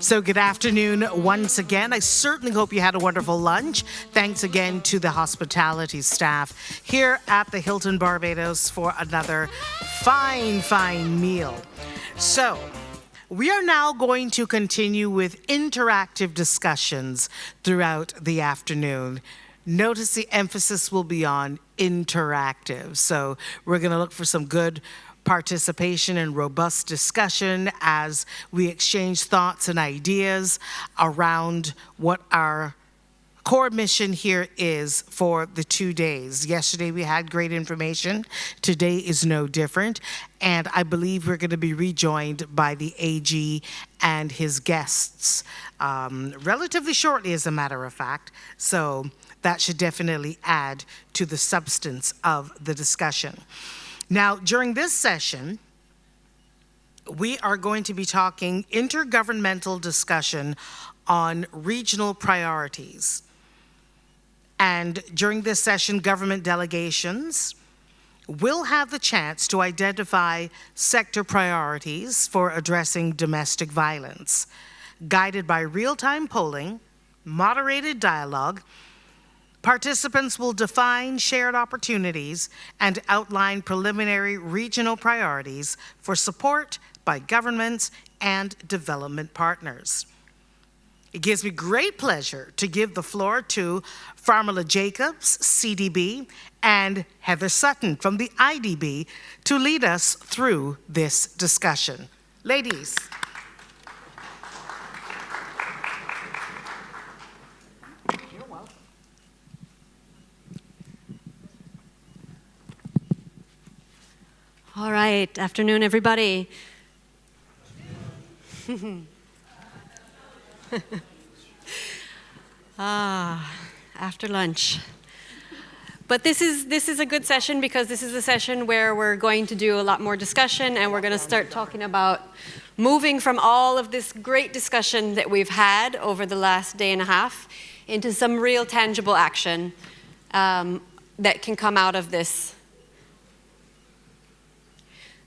So good afternoon once again. I certainly hope you had a wonderful lunch. Thanks again to the hospitality staff here at the Hilton Barbados for another fine meal. So we are now going to continue with interactive discussions throughout the afternoon. Notice the emphasis will be on interactive. So we're going to look for some good participation and robust discussion as we exchange thoughts and ideas around what our core mission here is for the 2 days. Yesterday we had great information. Today is no different. And I believe we're going to be rejoined by the AG and his guests relatively shortly, as a matter of fact. So that should definitely add to the substance of the discussion. Now, during this session, we are going to be talking intergovernmental discussion on regional priorities. And during this session, government delegations will have the chance to identify sector priorities for addressing domestic violence, guided by real-time polling, moderated dialogue. Participants will define shared opportunities and outline preliminary regional priorities for support by governments and development partners. It gives me great pleasure to give the floor to Pharmela Jacobs, CDB, and Heather Sutton from the IDB to lead us through this discussion. Ladies. All right, afternoon, everybody. After lunch. But this is a good session because this is a session where we're going to do a lot more discussion and we're going to start talking about moving from all of this great discussion that we've had over the last day and a half into some real tangible action that can come out of this.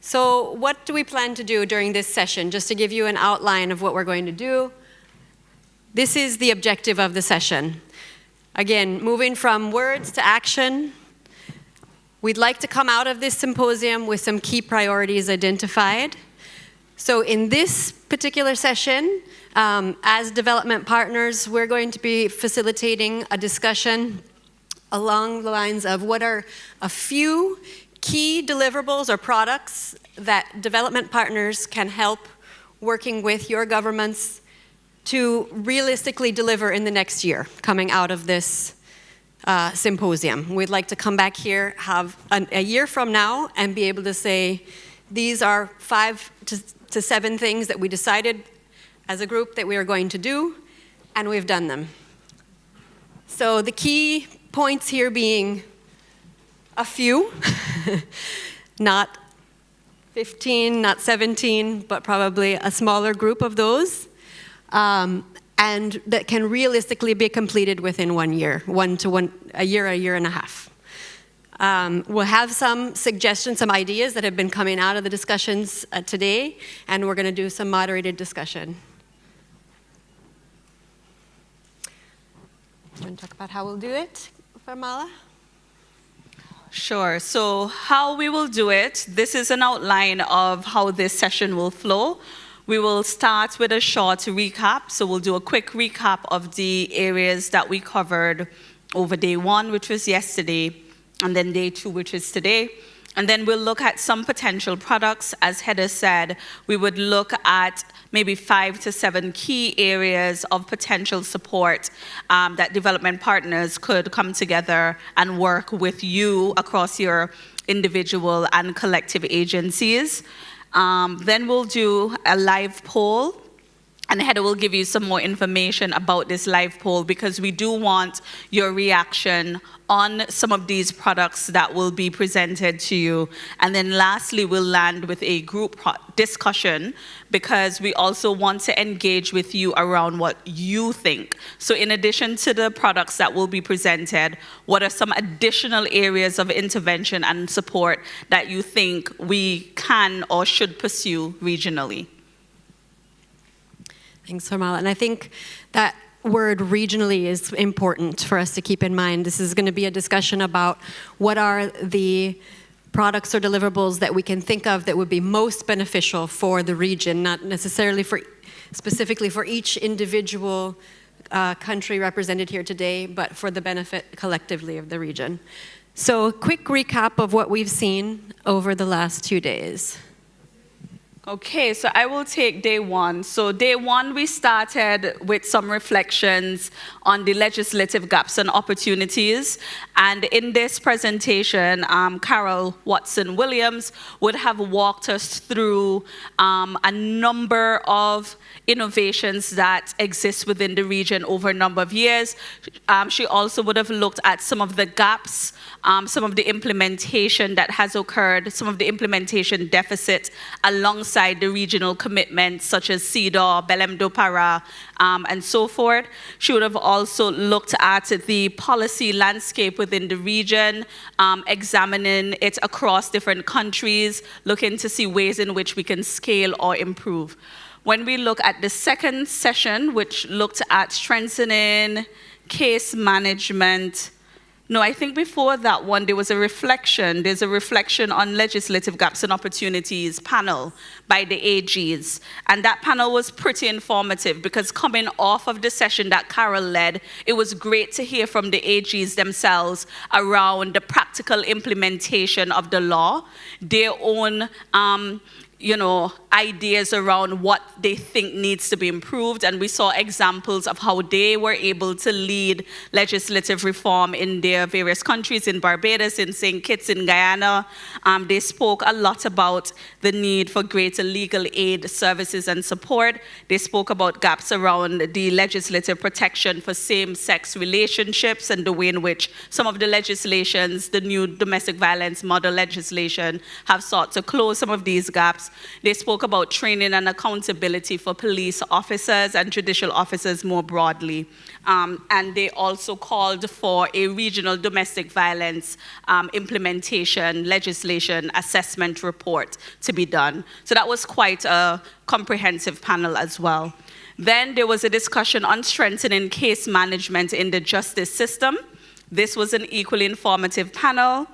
So what do we plan to do during this session? Just to give you an outline of what we're going to do. This is the objective of the session. Again, moving from words to action. We'd like to come out of this symposium with some key priorities identified. So in this particular session, as development partners, we're going to be facilitating a discussion along the lines of what are a few key deliverables or products that development partners can help working with your governments to realistically deliver in the next year coming out of this symposium. We'd like to come back here, have a year from now, and be able to say, these are 5 to 7 things that we decided as a group that we are going to do, and we've done them. So the key points here being a few, not 15, not 17, but probably a smaller group of those, and that can realistically be completed within 1 year, a year and a half. We'll have some suggestions, some ideas that have been coming out of the discussions today, and we're going to do some moderated discussion. You want to talk about how we'll do it, Pharmela? Sure. So how we will do it, this is an outline of how this session will flow. We will start with a short recap. So we'll do a quick recap of the areas that we covered over day 1, which was yesterday, and then day 2, which is today. And then we'll look at some potential products. As Heather said, we would look at maybe 5 to 7 key areas of potential support that development partners could come together and work with you across your individual and collective agencies. Then we'll do a live poll. And Heather will give you some more information about this live poll because we do want your reaction on some of these products that will be presented to you. And then lastly, we'll land with a group discussion because we also want to engage with you around what you think. So in addition to the products that will be presented, what are some additional areas of intervention and support that you think we can or should pursue regionally? Thanks, Harmala. And I think that word regionally is important for us to keep in mind. This is going to be a discussion about what are the products or deliverables that we can think of that would be most beneficial for the region, not necessarily specifically for each individual country represented here today, but for the benefit collectively of the region. So, a quick recap of what we've seen over the last 2 days. Okay, so I will take day one. So day one, we started with some reflections on the legislative gaps and opportunities. And in this presentation, Carol Watson-Williams would have walked us through a number of innovations that exist within the region over a number of years. She also would have looked at some of the gaps, some of the implementation that has occurred, some of the implementation deficit alongside the regional commitments such as CEDAW, Belém do Pará, and so forth. She would have also looked at the policy landscape within the region, examining it across different countries, looking to see ways in which we can scale or improve. When we look at the second session, which looked at strengthening case management, no, I think before that one, there was a reflection. There's a reflection on legislative gaps and opportunities panel by the AGs. And that panel was pretty informative because coming off of the session that Carol led, it was great to hear from the AGs themselves around the practical implementation of the law, their own ideas around what they think needs to be improved. And we saw examples of how they were able to lead legislative reform in their various countries, in Barbados, in St. Kitts, in Guyana. They spoke a lot about the need for greater legal aid services and support. They spoke about gaps around the legislative protection for same-sex relationships and the way in which some of the legislations, the new domestic violence model legislation, have sought to close some of these gaps. They spoke about training and accountability for police officers and judicial officers more broadly. And they also called for a regional domestic violence implementation legislation assessment report to be done. So that was quite a comprehensive panel as well. Then there was a discussion on strengthening case management in the justice system. This was an equally informative panel.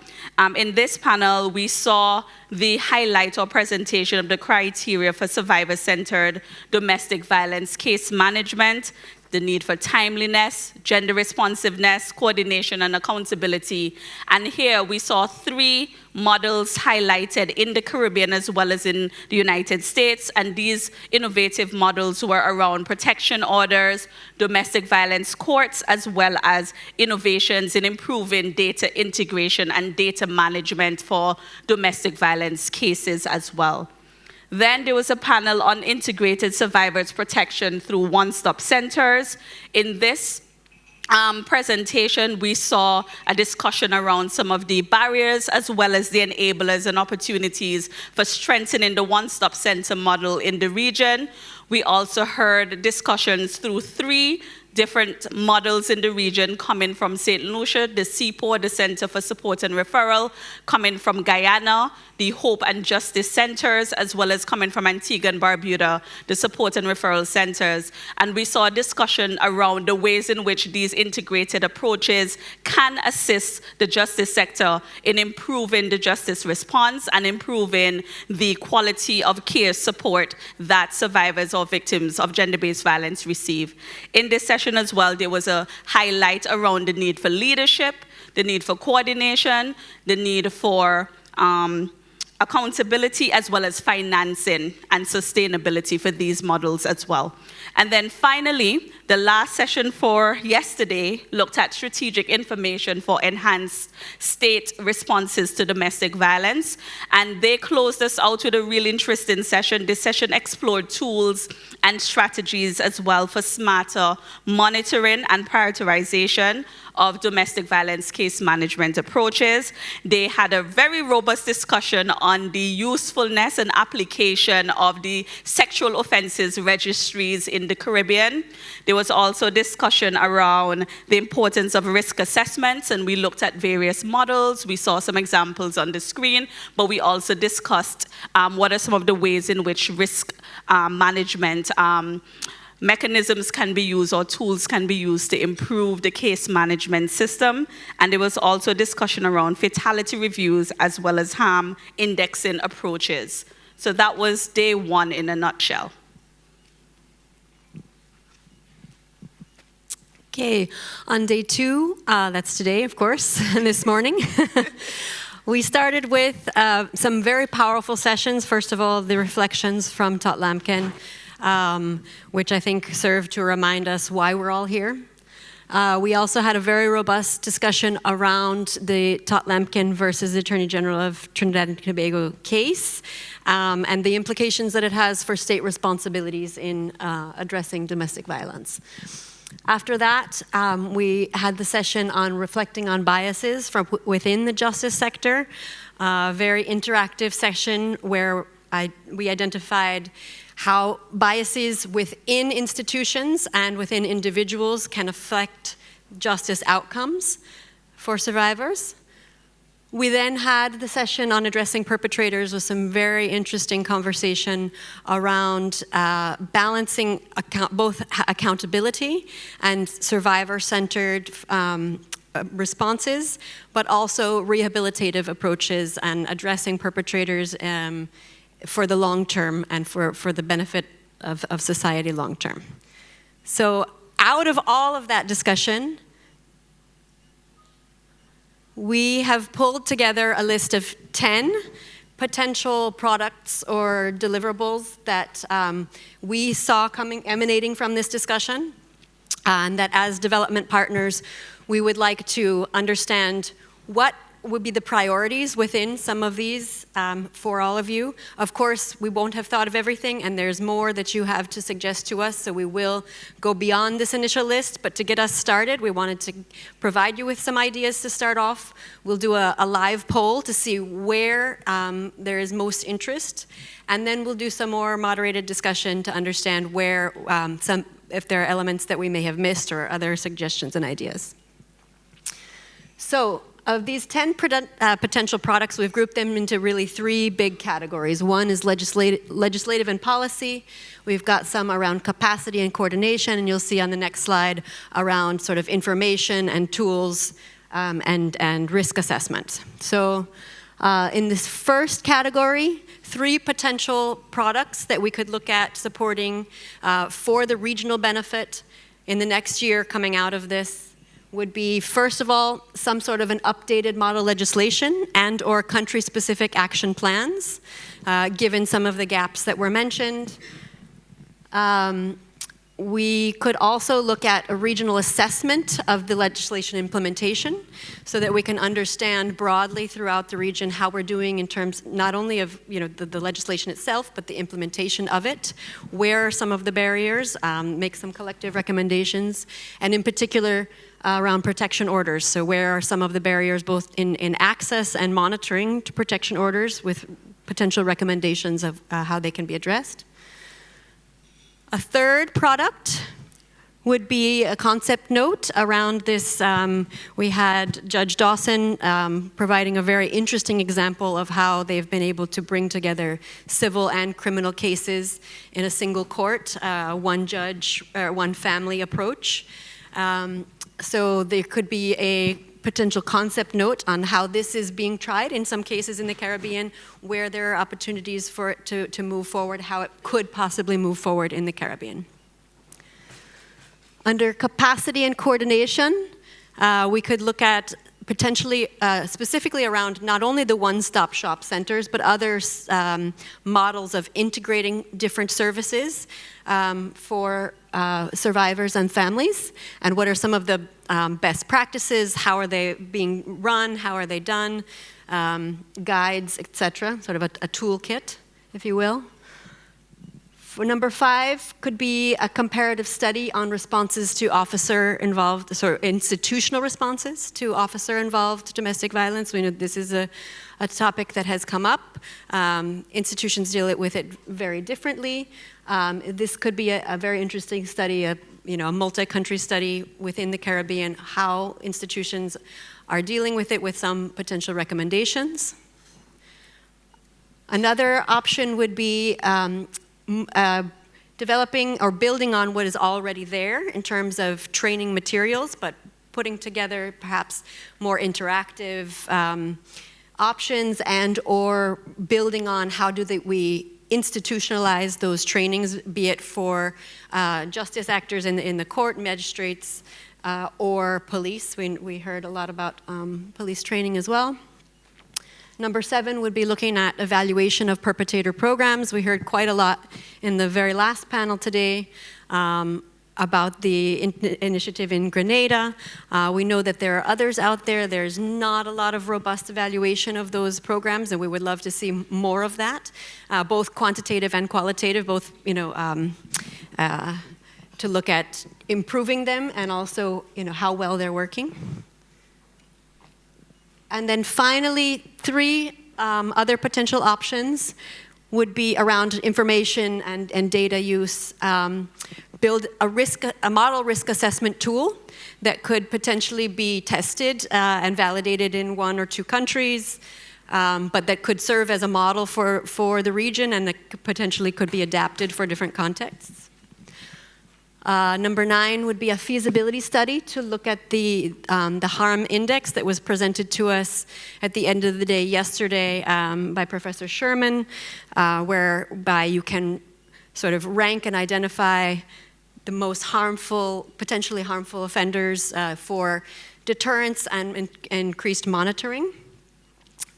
In this panel, we saw the highlight or presentation of the criteria for survivor-centered domestic violence case management, the need for timeliness, gender responsiveness, coordination, and accountability. And here we saw 3 models highlighted in the Caribbean as well as in the United States. And these innovative models were around protection orders, domestic violence courts, as well as innovations in improving data integration and data management for domestic violence cases as well. Then there was a panel on integrated survivors protection through one-stop centers. In this presentation, we saw a discussion around some of the barriers as well as the enablers and opportunities for strengthening the one-stop center model in the region. We also heard discussions through 3 different models in the region coming from St. Lucia, the CPOR, the Center for Support and Referral, coming from Guyana, the Hope and Justice Centers, as well as coming from Antigua and Barbuda, the Support and Referral Centers. And we saw a discussion around the ways in which these integrated approaches can assist the justice sector in improving the justice response and improving the quality of care support that survivors or victims of gender-based violence receive. In this session as well, there was a highlight around the need for leadership, the need for coordination, the need for accountability, as well as financing and sustainability for these models as well. And then finally, the last session for yesterday looked at strategic information for enhanced state responses to domestic violence. And they closed us out with a really interesting session. This session explored tools and strategies as well for smarter monitoring and prioritization of domestic violence case management approaches. They had a very robust discussion on the usefulness and application of the sexual offenses registries in the Caribbean. There was also discussion around the importance of risk assessments, and we looked at various models. We saw some examples on the screen, but we also discussed what are some of the ways in which risk management mechanisms can be used or tools can be used to improve the case management system. And there was also discussion around fatality reviews as well as harm indexing approaches. So that was day one in a nutshell. Okay, on day two, that's today, of course, and this morning, we started with some very powerful sessions. First of all, the reflections from Todd Lampkin, which I think served to remind us why we're all here. We also had a very robust discussion around the Todd Lampkin versus the Attorney General of Trinidad and Tobago case, and the implications that it has for state responsibilities in addressing domestic violence. After that, we had the session on reflecting on biases from within the justice sector, a very interactive session where we identified how biases within institutions and within individuals can affect justice outcomes for survivors. We then had the session on addressing perpetrators with some very interesting conversation around balancing both accountability and survivor-centered responses, but also rehabilitative approaches and addressing perpetrators for the long term and for the benefit of society long term. So out of all of that discussion, we have pulled together a list of 10 potential products or deliverables that we saw emanating from this discussion, and that as development partners, we would like to understand what would be the priorities within some of these for all of you. Of course, we won't have thought of everything, and there's more that you have to suggest to us, so we will go beyond this initial list. But to get us started, we wanted to provide you with some ideas to start off. We'll do a live poll to see where there is most interest, and then we'll do some more moderated discussion to understand where if there are elements that we may have missed or other suggestions and ideas. So, of these 10 potential products, we've grouped them into really 3 big categories. One is legislative and policy. We've got some around capacity and coordination, and you'll see on the next slide around sort of information and tools and risk assessment. So in this first category, 3 potential products that we could look at supporting for the regional benefit in the next year coming out of this would be, first of all, some sort of an updated model legislation and or country-specific action plans, given some of the gaps that were mentioned. We could also look at a regional assessment of the legislation implementation so that we can understand broadly throughout the region how we're doing in terms not only of the legislation itself, but the implementation of it, where are some of the barriers, make some collective recommendations, and in particular, around protection orders. So where are some of the barriers both in access and monitoring to protection orders with potential recommendations of how they can be addressed. A third product would be a concept note around this. We had Judge Dawson providing a very interesting example of how they've been able to bring together civil and criminal cases in a single court, one judge, one family approach. So there could be a potential concept note on how this is being tried in some cases in the Caribbean, where there are opportunities for it to move forward, how it could possibly move forward in the Caribbean. Under capacity and coordination, we could look at potentially specifically around not only the one-stop shop centers, but other models of integrating different services for survivors and families, and what are some of the best practices, how are they being run, how are they done, guides, etc., sort of a toolkit, if you will. For number 5 could be a comparative study on responses to officer-involved, institutional responses to officer-involved domestic violence. We know this is a topic that has come up. Institutions deal with it very differently. This could be a very interesting study, a multi-country study within the Caribbean, how institutions are dealing with it with some potential recommendations. Another option would be developing or building on what is already there in terms of training materials, but putting together perhaps more interactive options and or building on how we institutionalize those trainings, be it for justice actors in the court, magistrates, or police. We heard a lot about police training as well. Number 7 would be looking at evaluation of perpetrator programs. We heard quite a lot in the very last panel today about the initiative in Grenada. We know that there are others out there. There's not a lot of robust evaluation of those programs, and we would love to see more of that, both quantitative and qualitative, both to look at improving them and also how well they're working. And then finally, 3 other potential options would be around information and data use. Build a model risk assessment tool that could potentially be tested and validated in 1 or 2 countries, but that could serve as a model for the region and that potentially could be adapted for different contexts. Number 9 would be a feasibility study to look at the harm index that was presented to us at the end of the day yesterday by Professor Sherman, whereby you can sort of rank and identify the most potentially harmful offenders for deterrence and increased monitoring.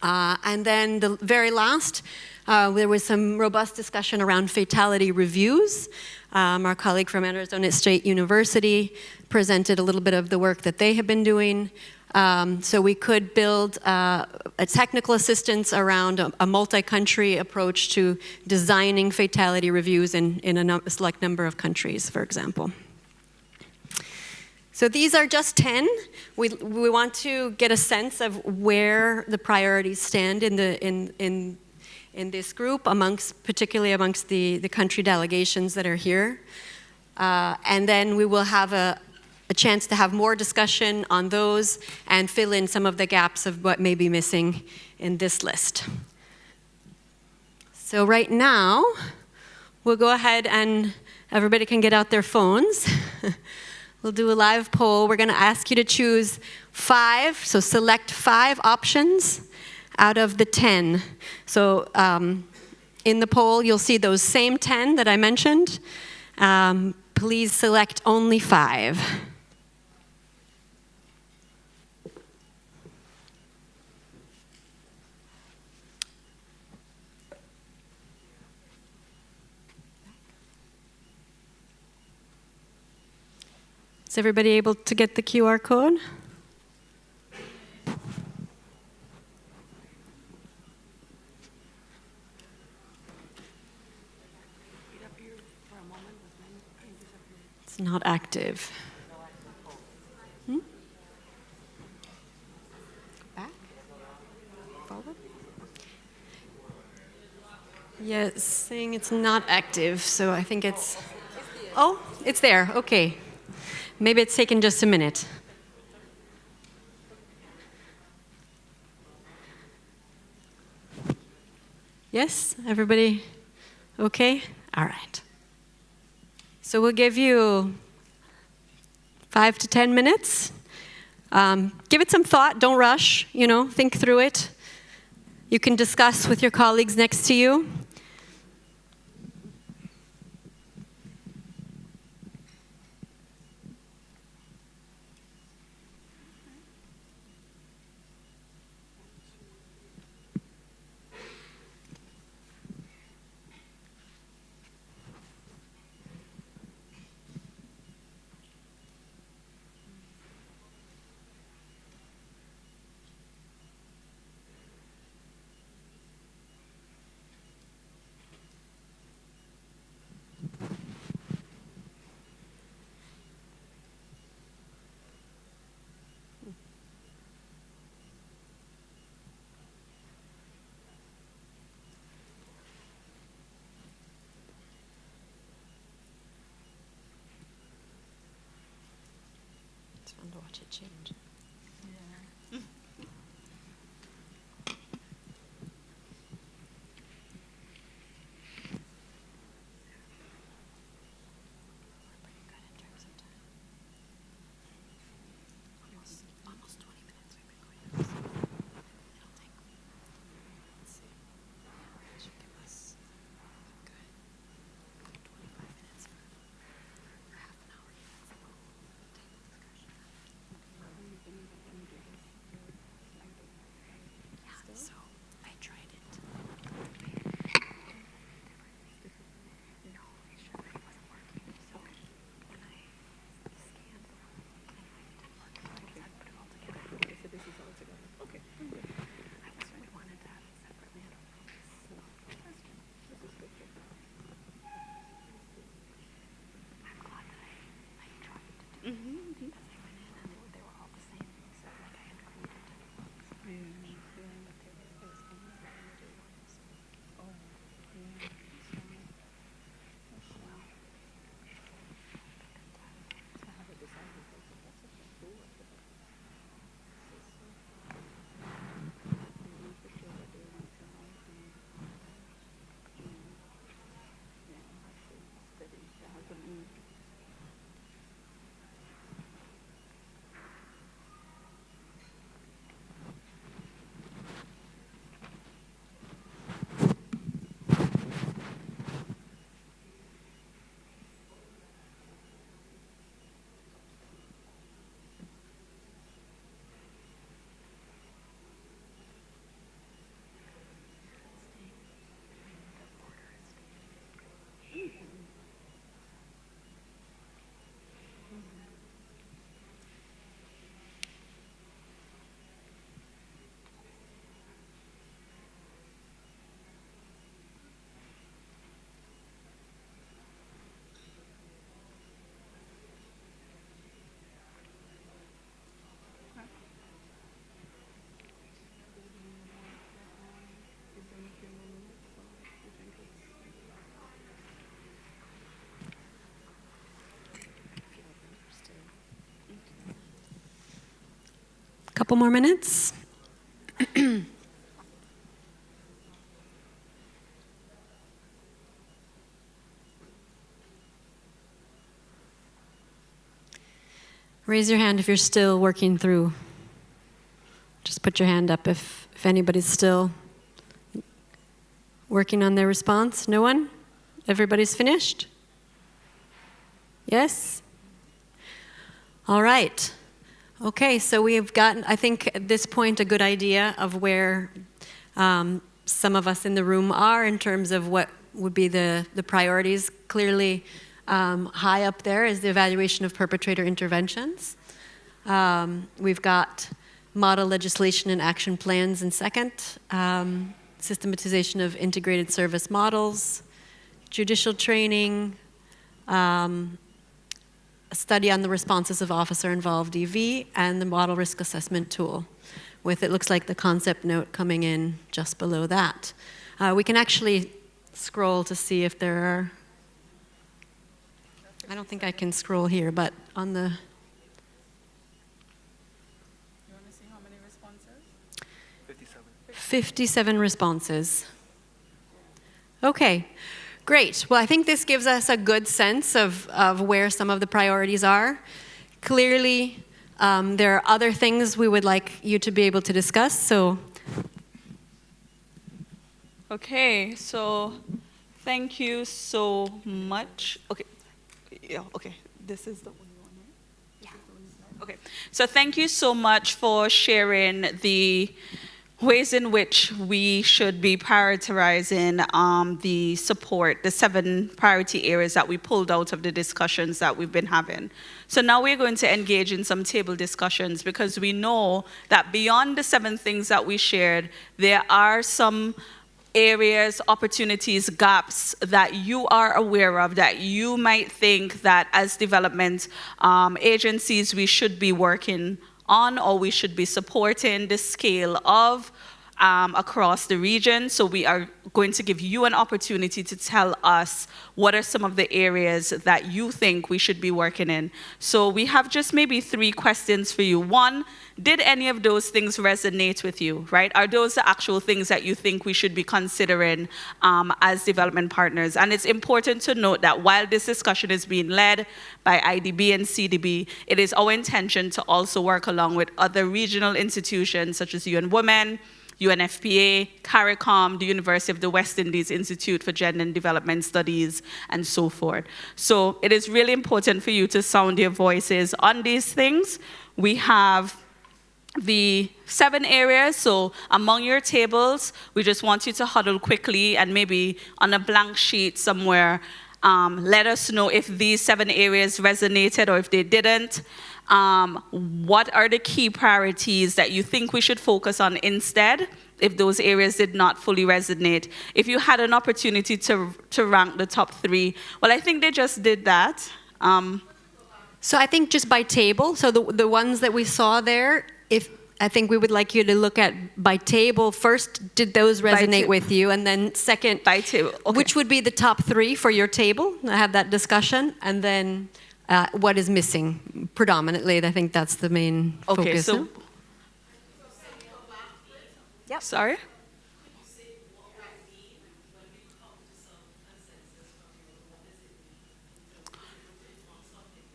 And then the very last, there was some robust discussion around fatality reviews. Our colleague from Arizona State University presented a little bit of the work that they have been doing. So we could build a technical assistance around a multi-country approach to designing fatality reviews in a select number of countries, for example. So these are just 10. We want to get a sense of where the priorities stand in this group, particularly amongst the country delegations that are here. And then we will have a chance to have more discussion on those and fill in some of the gaps of what may be missing in this list. So right now, we'll go ahead and everybody can get out their phones. We'll do a live poll. We're going to ask you to choose 5, so select 5 options out of the 10. So in the poll, you'll see those same 10 that I mentioned. Please select only 5. Is everybody able to get the QR code? It's not active. Back? Forward? Yes, saying it's not active, so I think it's... Oh, it's there, okay. Maybe it's taken just a minute. Yes, everybody okay? All right. So we'll give you 5 to 10 minutes. Give it some thought, don't rush, think through it. You can discuss with your colleagues next to you. To watch it change. Yeah. couple more minutes. Raise your hand if you're still working through. Just put your hand up if anybody's still working on their response. No one? Everybody's finished? Yes? All right. Okay, so we have gotten, I think at this point, a good idea of where some of us in the room are in terms of what would be the priorities. Clearly, high up there is the evaluation of perpetrator interventions. We've got model legislation and action plans in second, systematization of integrated service models, judicial training, a study on the responses of officer-involved EV, and the model risk assessment tool, with it looks like the concept note coming in just below that. We can actually scroll to see if there are, I don't think I can scroll here, but on the... You want to see how many responses? 57 responses. Okay, great. Well, I think this gives us a good sense of where some of the priorities are. Clearly, there are other things we would like you to be able to discuss, so... Okay, so thank you so much. Okay, yeah, okay, this is the only one, right? Yeah. Okay, so thank you so much for sharing the ways in which we should be prioritizing the support, the 7 priority areas that we pulled out of the discussions that we've been having. So now we're going to engage in some table discussions because we know that beyond the 7 things that we shared, there are some areas, opportunities, gaps that you are aware of that you might think that as development agencies we should be working on or we should be supporting the scale of across the region. So we are going to give you an opportunity to tell us what are some of the areas that you think we should be working in. So we have just maybe 3 questions for you. 1, did any of those things resonate with you, right? Are those the actual things that you think we should be considering as development partners? And it's important to note that while this discussion is being led by IDB and CDB, it is our intention to also work along with other regional institutions such as UN Women, UNFPA, CARICOM, the University of the West Indies Institute for Gender and Development Studies, and so forth. So it is really important for you to sound your voices on these things. We have the 7 areas, so among your tables, we just want you to huddle quickly and maybe on a blank sheet somewhere, let us know if these 7 areas resonated or if they didn't. What are the key priorities that you think we should focus on instead if those areas did not fully resonate? If you had an opportunity to rank the top 3, well, I think they just did that. So I think just by table, so the ones that we saw there, I think we would like you to look at by table. First, did those resonate with you? And then second, by table. Okay. Which would be the top 3 for your table? Have that discussion. And then what is missing predominantly? I think that's the main focus. Okay, so... Yep. Sorry?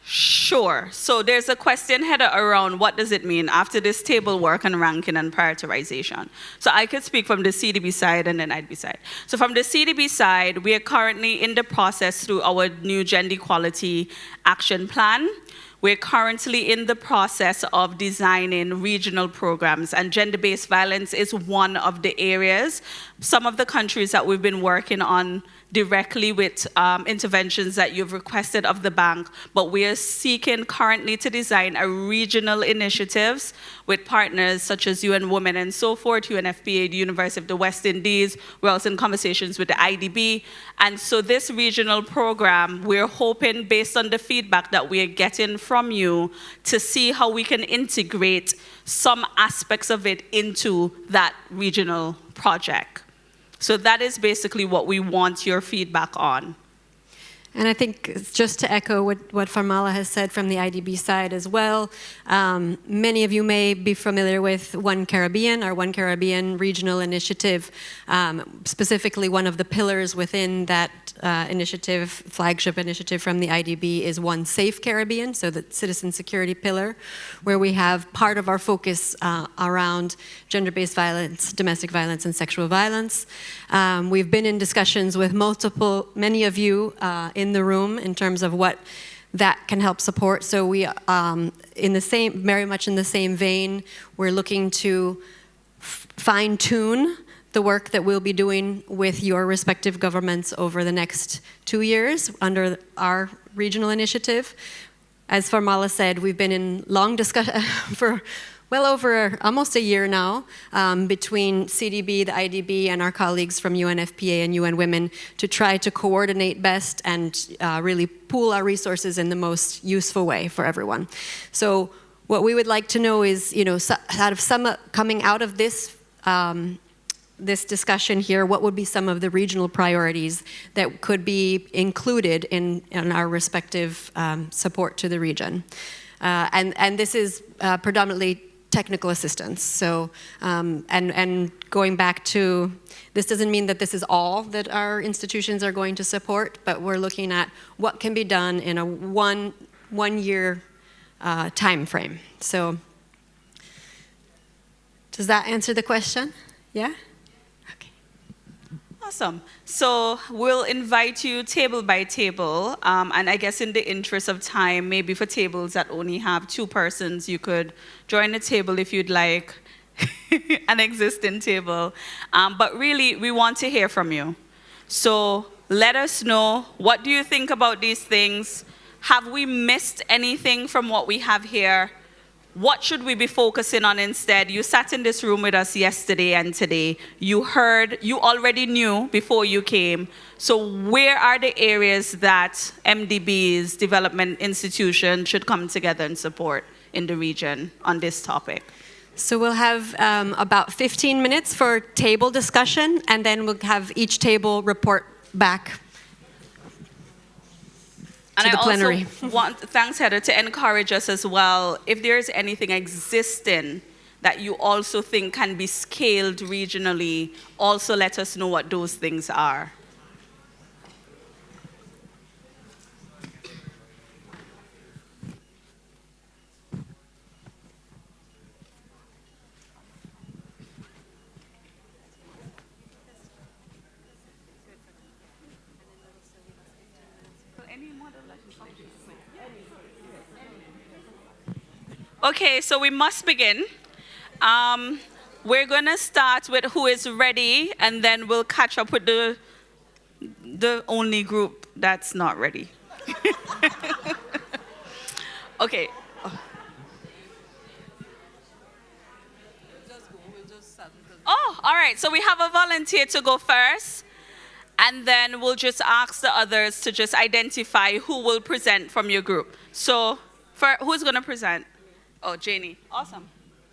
Sure. So there's a question header around what does it mean after this table work on ranking and prioritization. So I could speak from the CDB side and then IDB side. So from the CDB side, we are currently in the process through our new gender equality action plan. We're currently in the process of designing regional programs, and gender-based violence is one of the areas. Some of the countries that we've been working on directly with interventions that you've requested of the bank, but we are seeking currently to design a regional initiatives with partners such as UN Women and so forth, UNFPA, the University of the West Indies. We're also in conversations with the IDB. And so this regional program, we're hoping, based on the feedback that we are getting from you, to see how we can integrate some aspects of it into that regional project. So that is basically what we want your feedback on. And I think just to echo what Farmala has said from the IDB side as well, many of you may be familiar with One Caribbean, our One Caribbean regional initiative. Specifically, one of the pillars within that initiative, flagship initiative from the IDB, is One Safe Caribbean, so the citizen security pillar, where we have part of our focus around gender-based violence, domestic violence, and sexual violence. We've been in discussions with many of you in the room in terms of what that can help support. So we, very much in the same vein, we're looking to fine-tune the work that we'll be doing with your respective governments over the next 2 years under our regional initiative. As Farmala said, we've been in long discussion for well over almost a year now between CDB, the IDB, and our colleagues from UNFPA and UN Women to try to coordinate best and really pool our resources in the most useful way for everyone. So what we would like to know is, coming out of this this discussion here, what would be some of the regional priorities that could be included in our respective support to the region? And this is predominantly technical assistance. So, and going back to, this doesn't mean that this is all that our institutions are going to support, but we're looking at what can be done in a one year time frame. So, does that answer the question? Yeah? Okay. Awesome. So we'll invite you table by table, and I guess in the interest of time, maybe for tables that only have 2 persons, you could join the table if you'd like, an existing table. But really, we want to hear from you. So let us know, what do you think about these things? Have we missed anything from what we have here? What should we be focusing on instead? You sat in this room with us yesterday and today. You heard, you already knew before you came. So where are the areas that MDB's development institution should come together and support in the region on this topic? So we'll have about 15 minutes for table discussion, and then we'll have each table report back. And the plenary. Also want, thanks Heather, to encourage us as well, if there's anything existing that you also think can be scaled regionally, also let us know what those things are. Okay, so we must begin. We're going to start with who is ready, and then we'll catch up with the only group that's not ready. Okay. Oh, all right. So we have a volunteer to go first, and then we'll just ask the others to just identify who will present from your group. So who's going to present? Oh, Janie. Awesome.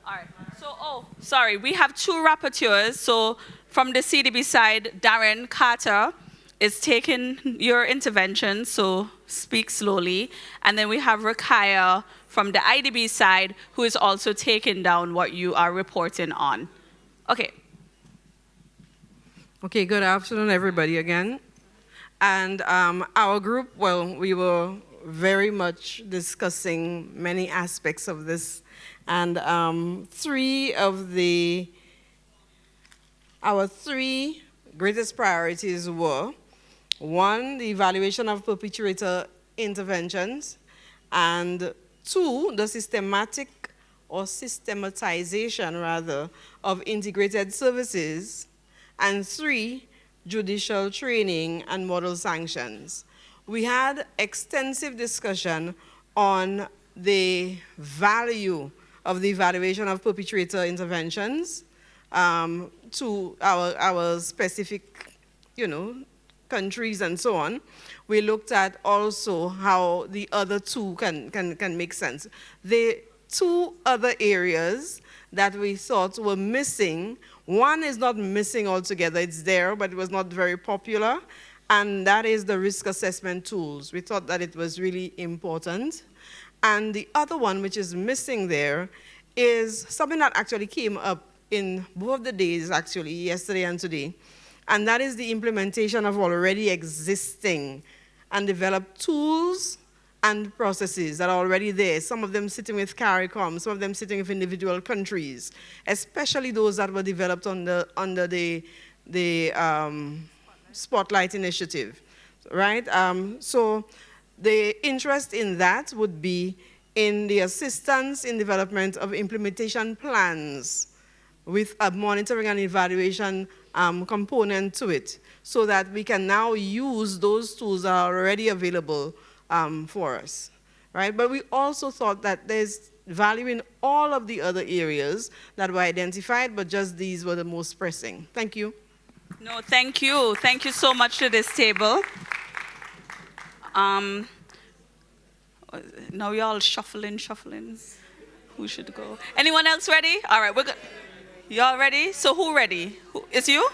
All right. So, sorry. We have 2 rapporteurs. So from the CDB side, Darren Carter is taking your intervention, so speak slowly. And then we have Rakaya from the IDB side, who is also taking down what you are reporting on. Okay. Okay, good afternoon, everybody, again. And our group, well, we were very much discussing many aspects of this, and our three greatest priorities were: 1, the evaluation of perpetrator interventions, and 2, the systematization rather of integrated services, and 3, judicial training and model sanctions. We had extensive discussion on the value of the evaluation of perpetrator interventions to our specific, countries and so on. We looked at also how the other 2 can make sense. The 2 other areas that we thought were missing, one is not missing altogether, it's there, but it was not very popular. and that is the risk assessment tools. We thought that it was really important. And the other one, which is missing there, is something that actually came up in both of the days, actually, yesterday and today, and that is the implementation of already existing and developed tools and processes that are already there, some of them sitting with CARICOM, some of them sitting with individual countries, especially those that were developed under the Spotlight Initiative, right? So the interest in that would be in the assistance in development of implementation plans with a monitoring and evaluation component to it, so that we can now use those tools that are already available for us, right? But we also thought that there's value in all of the other areas that were identified, but just these were the most pressing. Thank you. No, thank you. Thank you so much to this table. Now we all shuffling. Who should go? Anyone else ready? All right, we're good. Y'all ready? So who ready? It's you?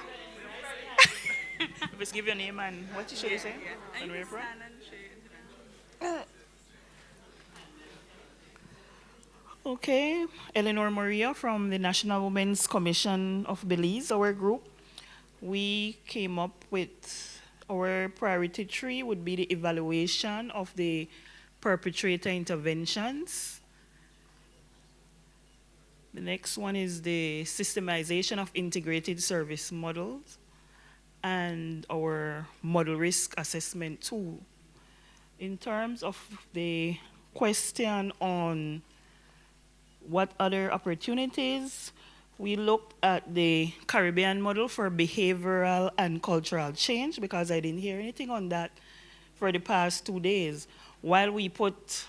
Just give your name and what you should say. And where from? Okay, Eleanor Maria from the National Women's Commission of Belize, our group. We came up with our priority 3 would be the evaluation of the perpetrator interventions. The next one is the systemization of integrated service models and our model risk assessment tool. In terms of the question on what other opportunities, we looked at the Caribbean model for behavioral and cultural change, because I didn't hear anything on that for the past 2 days. While we put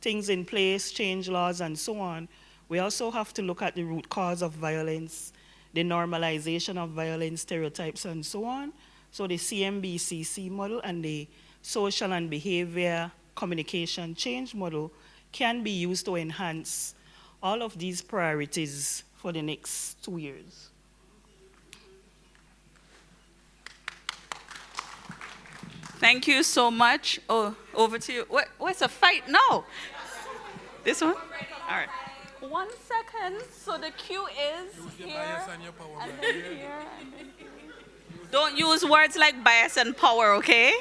things in place, change laws and so on, we also have to look at the root cause of violence, the normalization of violence, stereotypes and so on. So the CMBCC model and the social and behavior communication change model can be used to enhance all of these priorities for the next 2 years. Thank you so much. Oh, over to you. What's a fight? No. This one? All right. 1 second. So the cue is here, and then here, and then here. Don't use words like bias and power, okay?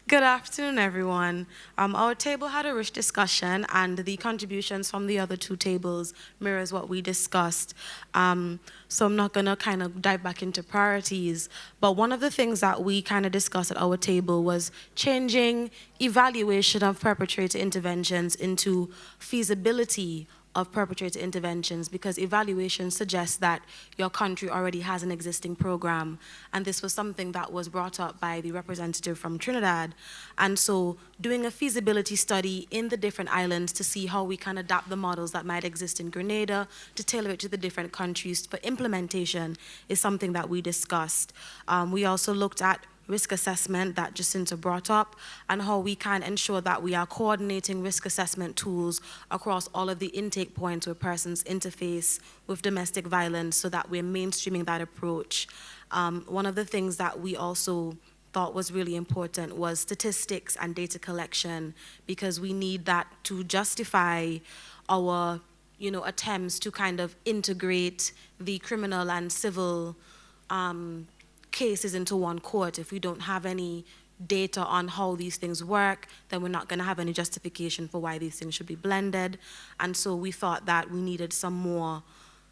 Good afternoon, everyone. Our table had a rich discussion, and the contributions from the other 2 tables mirrors what we discussed. So I'm not going to kind of dive back into priorities, but one of the things that we kind of discussed at our table was changing evaluation of perpetrator interventions into feasibility of perpetrator interventions, because evaluation suggests that your country already has an existing program. And this was something that was brought up by the representative from Trinidad. And so doing a feasibility study in the different islands to see how we can adapt the models that might exist in Grenada to tailor it to the different countries for implementation is something that we discussed. We also looked at risk assessment that Jacinta brought up, and how we can ensure that we are coordinating risk assessment tools across all of the intake points where persons interface with domestic violence, so that we're mainstreaming that approach. One of the things that we also thought was really important was statistics and data collection, because we need that to justify our attempts to kind of integrate the criminal and civil cases into one court. If we don't have any data on how these things work, then we're not going to have any justification for why these things should be blended. And so we thought that we needed some more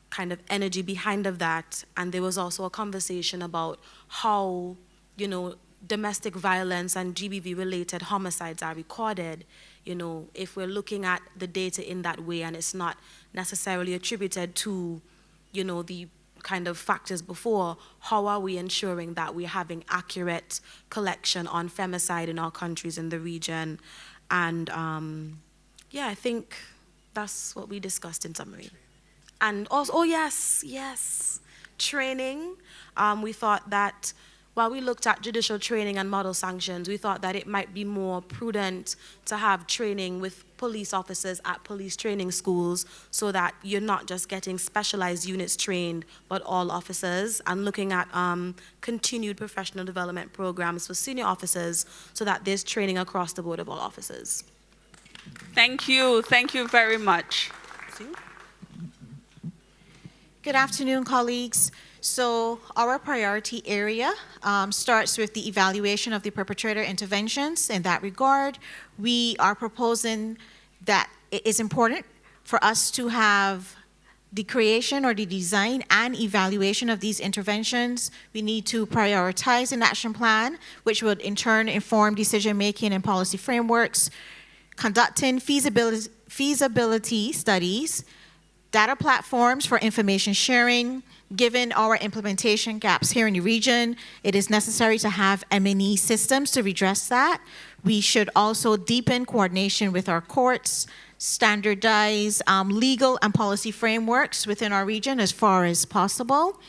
kind of energy behind of that. And there was also a conversation about how, domestic violence and GBV-related homicides are recorded. If we're looking at the data in that way and it's not necessarily attributed to, the kind of factors before, how are we ensuring that we're having accurate collection on femicide in our countries in the region? And I think that's what we discussed in summary. And also, yes, training. We thought that while we looked at judicial training and model sanctions, we thought that it might be more prudent to have training with police officers at police training schools so that you're not just getting specialized units trained, but all officers, and looking at continued professional development programs for senior officers so that there's training across the board of all officers. Thank you very much. Good afternoon, colleagues. So our priority area starts with the evaluation of the perpetrator interventions. In that regard, we are proposing that it is important for us to have the creation or the design and evaluation of these interventions. We need to prioritize an action plan, which would in turn inform decision-making and policy frameworks, conducting feasibility studies, data platforms for information sharing. Given our implementation gaps here in the region, it is necessary to have M&E systems to redress that. We should also deepen coordination with our courts, standardize legal and policy frameworks within our region as far as possible.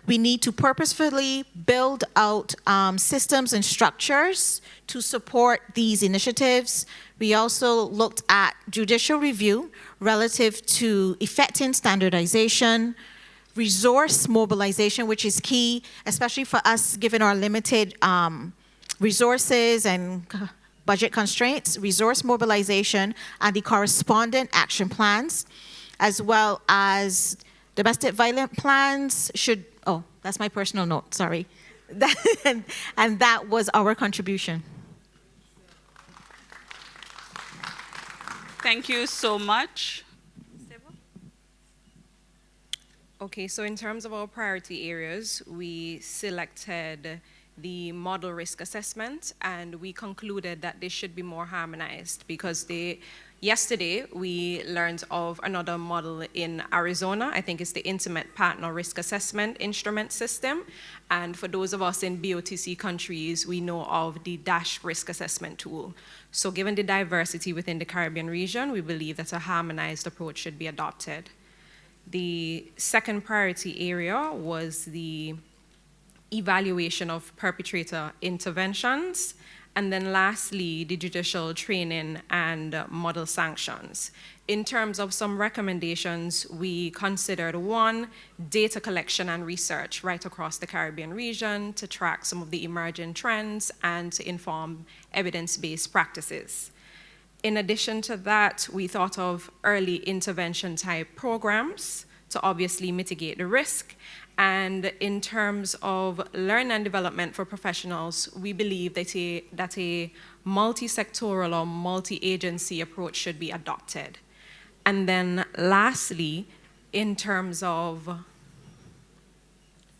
We need to purposefully build out systems and structures to support these initiatives. We also looked at judicial review relative to effecting standardization, resource mobilization, which is key, especially for us given our limited resources and budget constraints, resource mobilization and the correspondent action plans, as well as domestic violence plans should, oh, that's my personal note, sorry. And that was our contribution. Thank you so much. Okay, so in terms of our priority areas, we selected the model risk assessment, and we concluded that they should be more harmonized because yesterday we learned of another model in Arizona. I think it's the Intimate Partner Risk Assessment Instrument System. And for those of us in BOTC countries, we know of the DASH risk assessment tool. So given the diversity within the Caribbean region, we believe that a harmonized approach should be adopted. The second priority area was the evaluation of perpetrator interventions, and then lastly, the judicial training and model sanctions. In terms of some recommendations, we considered one, data collection and research right across the Caribbean region to track some of the emerging trends and to inform evidence-based practices. In addition to that, we thought of early intervention type programs to obviously mitigate the risk. And in terms of learning and development for professionals, we believe that a multi-sectoral or multi-agency approach should be adopted. And then lastly, in terms of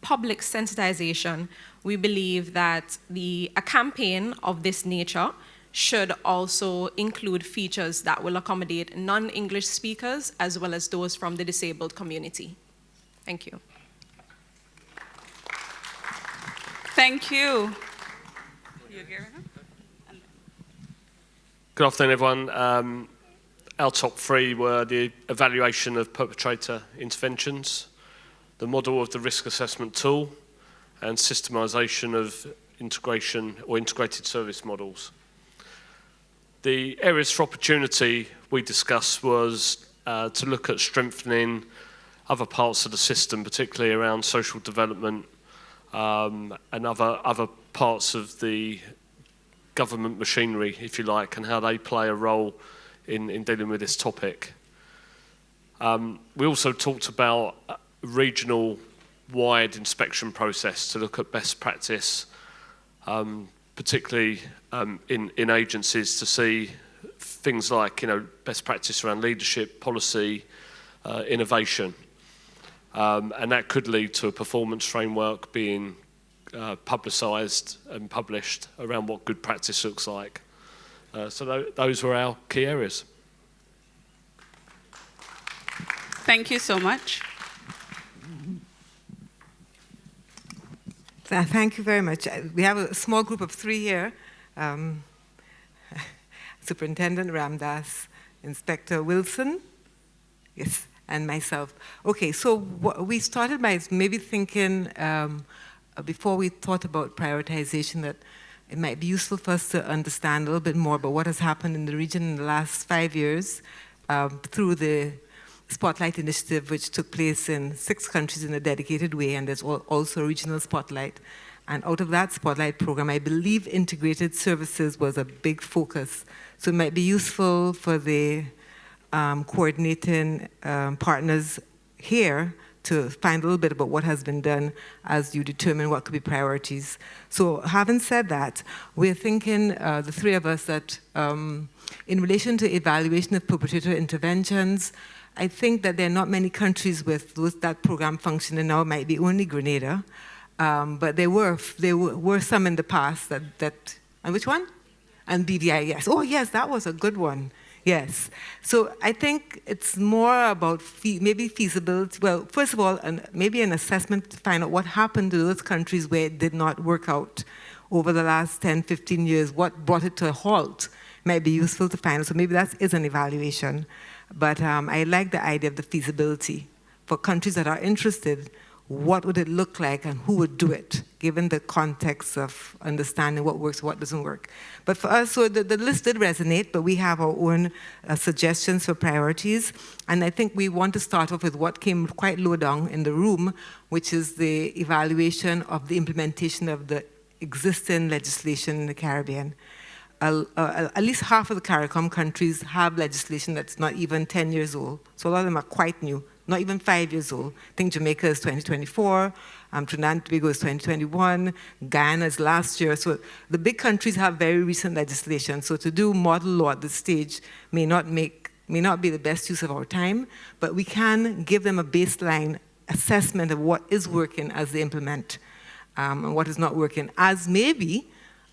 public sensitization, we believe that a campaign of this nature should also include features that will accommodate non-English speakers as well as those from the disabled community. Thank you. Thank you. Good afternoon, everyone. Our top three were the evaluation of perpetrator interventions, the model of the risk assessment tool, and systemization of integration or integrated service models. The areas for opportunity we discussed was to look at strengthening other parts of the system, particularly around social development and other parts of the government machinery, if you like, and how they play a role in dealing with this topic. We also talked about a regional-wide inspection process to look at best practice, particularly in agencies, to see things like best practice around leadership, policy, innovation. And that could lead to a performance framework being publicised and published around what good practice looks like. So those were our key areas. Thank you so much. Thank you very much. We have a small group of three here. Superintendent Ramdas, Inspector Wilson, yes, and myself. Okay, so we started by maybe thinking before we thought about prioritization, that it might be useful for us to understand a little bit more about what has happened in the region in the last 5 years through the Spotlight Initiative, which took place in 6 countries in a dedicated way, and there's also a regional spotlight. And out of that spotlight program, I believe integrated services was a big focus. So it might be useful for the coordinating partners here to find a little bit about what has been done as you determine what could be priorities. So having said that, we're thinking, the 3 of us, that in relation to evaluation of perpetrator interventions, I think that there are not many countries with that program functioning now. It might be only Grenada, but there were some in the past that and which one? And BVI, yes. Oh, yes, that was a good one. Yes. So I think it's more about maybe feasibility. Well, first of all, maybe an assessment to find out what happened to those countries where it did not work out over the last 10, 15 years. What brought it to a halt might be useful to find out. So maybe that is an evaluation. But I like the idea of the feasibility. For countries that are interested, what would it look like and who would do it, given the context of understanding what works, what doesn't work. But for us, so the list did resonate, but we have our own suggestions for priorities. And I think we want to start off with what came quite low down in the room, which is the evaluation of the implementation of the existing legislation in the Caribbean. At least half of the CARICOM countries have legislation that's not even 10 years old. So a lot of them are quite new, not even 5 years old. I think Jamaica is 2024, Trinidad and Tobago is 2021, Guyana is last year. So the big countries have very recent legislation. So to do model law at this stage may not be the best use of our time, but we can give them a baseline assessment of what is working as they implement and what is not working, as maybe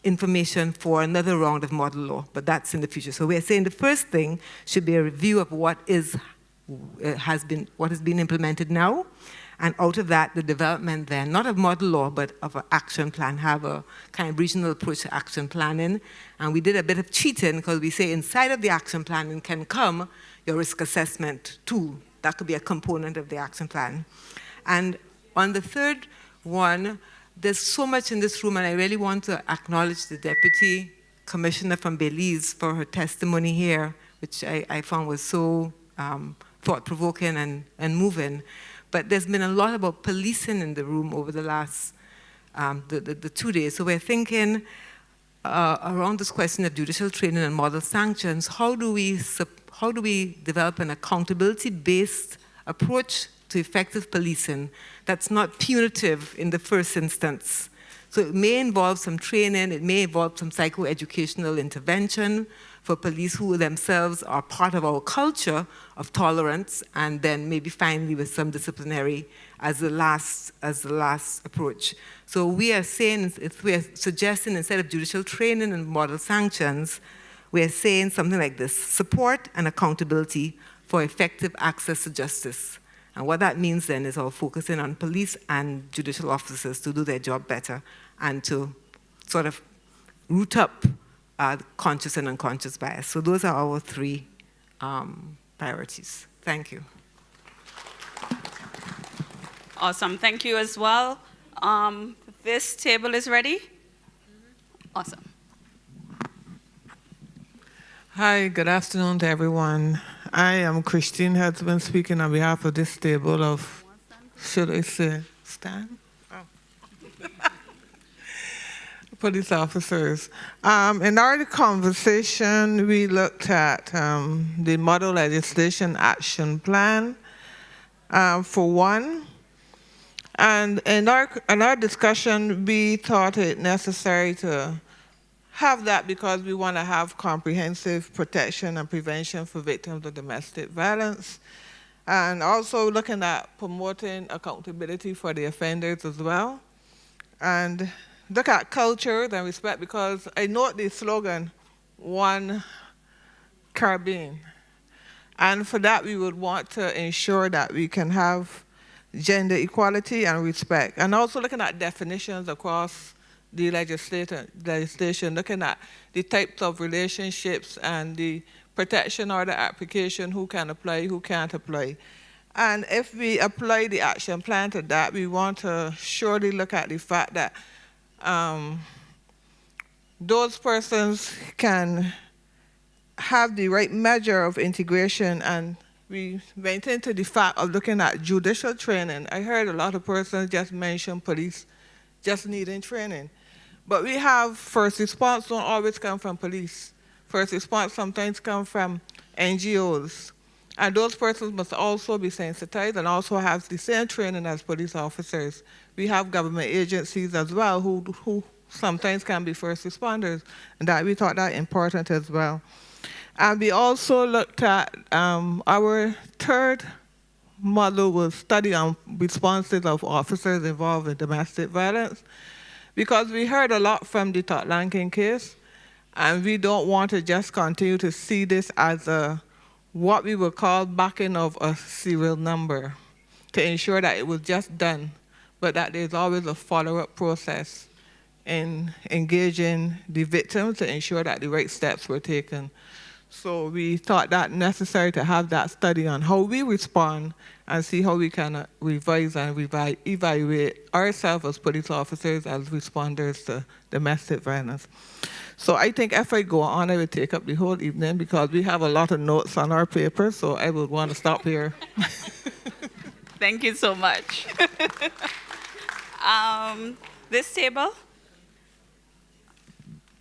information for another round of model law, but that's in the future. So we're saying the first thing should be a review of what has been implemented now, and out of that, the development then, not of model law, but of an action plan, have a kind of regional approach to action planning. And we did a bit of cheating, because we say inside of the action planning can come your risk assessment tool. That could be a component of the action plan. And on the third one, there's so much in this room, and I really want to acknowledge the Deputy Commissioner from Belize for her testimony here, which I found was so thought-provoking and moving. But there's been a lot about policing in the room over the last the 2 days. So we're thinking around this question of judicial training and model sanctions, how do we develop an accountability-based approach to effective policing that's not punitive in the first instance? So it may involve some training, it may involve some psychoeducational intervention for police who themselves are part of our culture of tolerance, and then maybe finally with some disciplinary as the last approach. So we are saying, if we are suggesting instead of judicial training and model sanctions, we are saying something like this: support and accountability for effective access to justice. And what that means then is our focusing on police and judicial officers to do their job better and to sort of root up conscious and unconscious bias. So those are our 3 priorities. Thank you. Awesome, thank you as well. This table is ready? Awesome. Hi, good afternoon to everyone. I am Christine Hedsman speaking on behalf of this table of, should I say, Stan? Oh. Police officers. In our conversation, we looked at the Model Legislation Action Plan for one. And in our discussion, we thought it necessary to have that because we want to have comprehensive protection and prevention for victims of domestic violence, and also looking at promoting accountability for the offenders as well, and look at culture and respect, because I note the slogan, One Caribbean, and for that we would want to ensure that we can have gender equality and respect, and also looking at definitions across the legislation, looking at the types of relationships and the protection order application, who can apply, who can't apply. And if we apply the action plan to that, we want to surely look at the fact that those persons can have the right measure of integration, and we went into the fact of looking at judicial training. I heard a lot of persons just mention police just needing training. But we have first response don't always come from police. First response sometimes come from NGOs. And those persons must also be sensitized and also have the same training as police officers. We have government agencies as well who sometimes can be first responders, and that we thought that important as well. And we also looked at our third model was study on responses of officers involved in domestic violence, because we heard a lot from the Todd Lankin case, and we don't want to just continue to see this as what we would call backing of a serial number to ensure that it was just done, but that there's always a follow-up process in engaging the victims to ensure that the right steps were taken. So we thought that necessary to have that study on how we respond and see how we can revise and evaluate ourselves as police officers as responders to domestic violence. So I think if I go on, I would take up the whole evening because we have a lot of notes on our paper, so I would want to stop here. Thank you so much. This table?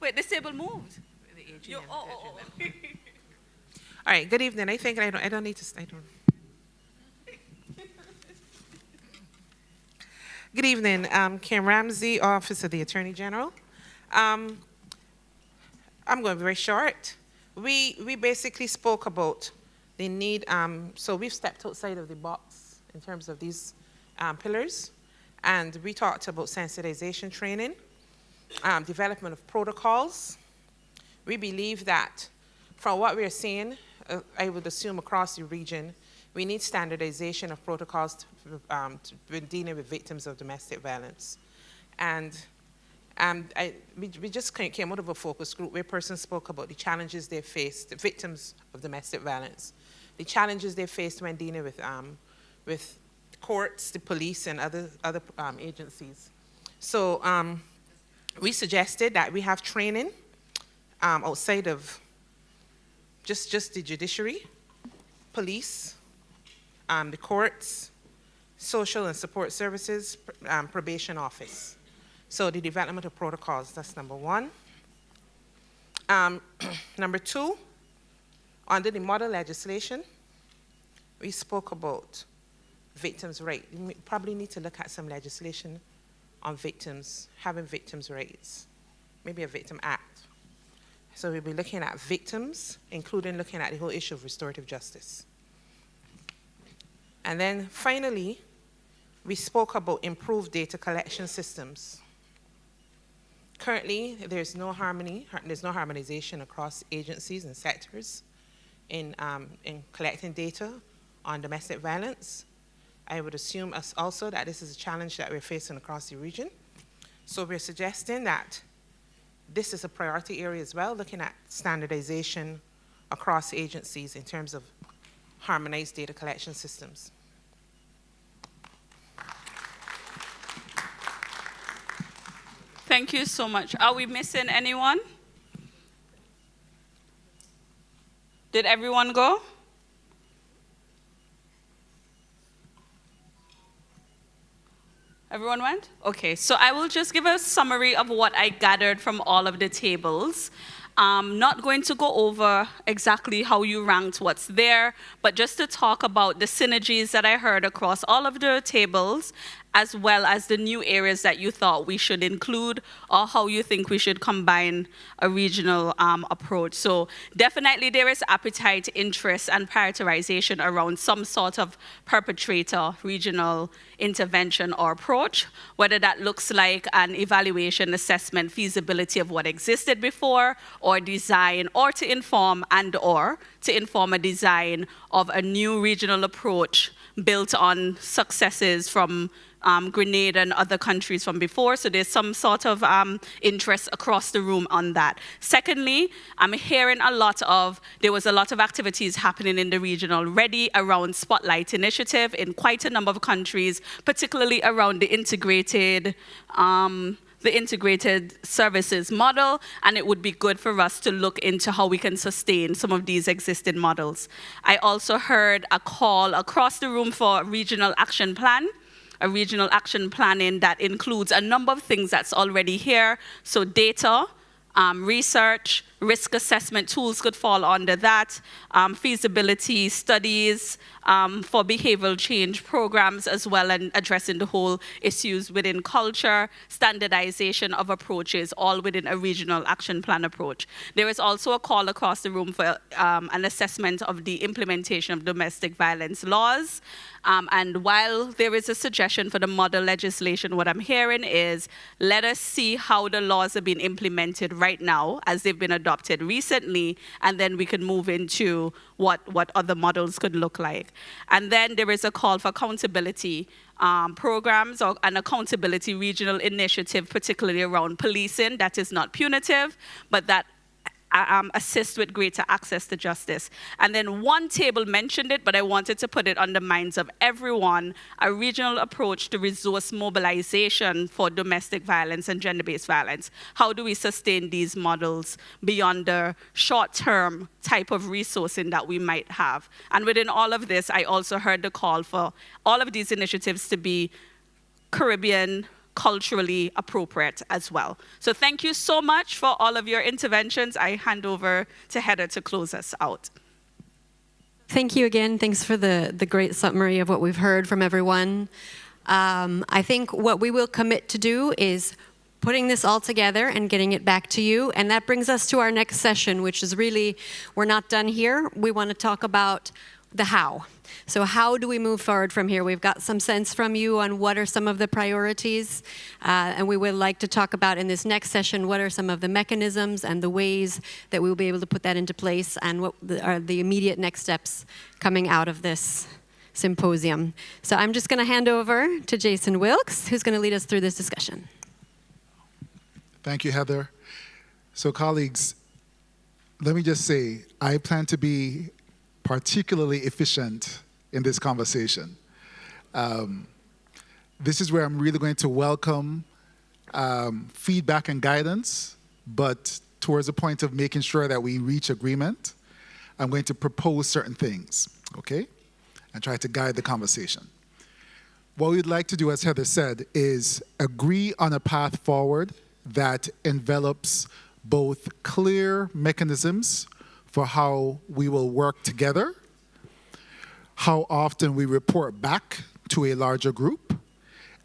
Wait, this table moved. All right, good evening. I think I don't need to stay. Good evening. Kim Ramsey, Office of the Attorney General. I'm going to be very short. We basically spoke about the need, so we've stepped outside of the box in terms of these pillars, and we talked about sensitization training, development of protocols. We believe that from what we're seeing, I would assume across the region, we need standardization of protocols to dealing with victims of domestic violence. And we just came out of a focus group where persons spoke about the challenges they faced, the victims of domestic violence, the challenges they faced when dealing with courts, the police, and other agencies. So we suggested that we have training outside of just the judiciary, police, the courts, social and support services, probation office. So the development of protocols, that's number one. Number two, under the model legislation, we spoke about victims' rights. We probably need to look at some legislation on victims, having victims' rights, maybe a victim act. So we'll be looking at victims, including looking at the whole issue of restorative justice. And then finally, we spoke about improved data collection systems. Currently, there's no harmonization across agencies and sectors in collecting data on domestic violence. I would assume also that this is a challenge that we're facing across the region. So we're suggesting that this is a priority area as well, looking at standardization across agencies in terms of harmonized data collection systems. Thank you so much. Are we missing anyone? Did everyone go? Everyone went? Okay, so I will just give a summary of what I gathered from all of the tables. I'm not going to go over exactly how you ranked what's there, but just to talk about the synergies that I heard across all of the tables, as well as the new areas that you thought we should include, or how you think we should combine a regional approach. So definitely there is appetite, interest, and prioritization around some sort of perpetrator regional intervention or approach, whether that looks like an evaluation, assessment, feasibility of what existed before, or design, or to inform a design of a new regional approach built on successes from Grenada and other countries from before, so there's some sort of interest across the room on that. Secondly, I'm hearing there was a lot of activities happening in the region already around Spotlight Initiative in quite a number of countries, particularly around the integrated services model, and it would be good for us to look into how we can sustain some of these existing models. I also heard a call across the room for a regional action planning that includes a number of things that's already here. So data, research, risk assessment tools could fall under that, feasibility studies for behavioral change programs as well, and addressing the whole issues within culture, standardization of approaches, all within a regional action plan approach. There is also a call across the room for an assessment of the implementation of domestic violence laws. And while there is a suggestion for the model legislation, what I'm hearing is, let us see how the laws are being implemented right now as they've been adopted recently, and then we can move into what other models could look like. And then there is a call for accountability programs or an accountability regional initiative, particularly around policing that is not punitive, but that assist with greater access to justice. And then one table mentioned it, but I wanted to put it on the minds of everyone, a regional approach to resource mobilization for domestic violence and gender-based violence. How do we sustain these models beyond the short-term type of resourcing that we might have? And within all of this, I also heard the call for all of these initiatives to be Caribbean culturally appropriate as well. So thank you so much for all of your interventions. I hand over to Heather to close us out. Thank you again. Thanks for the great summary of what we've heard from everyone. I think what we will commit to do is putting this all together and getting it back to you. And that brings us to our next session, which is really, we're not done here. We want to talk about the how. So how do we move forward from here? We've got some sense from you on what are some of the priorities, and we would like to talk about in this next session what are some of the mechanisms and the ways that we will be able to put that into place, and what are the immediate next steps coming out of this symposium. So I'm just going to hand over to Jason Wilkes, who's going to lead us through this discussion. Thank you, Heather. So colleagues, let me just say, I plan to be particularly efficient in this conversation. This is where I'm really going to welcome feedback and guidance, but towards the point of making sure that we reach agreement, I'm going to propose certain things, okay? And try to guide the conversation. What we'd like to do, as Heather said, is agree on a path forward that envelops both clear mechanisms for how we will work together, how often we report back to a larger group,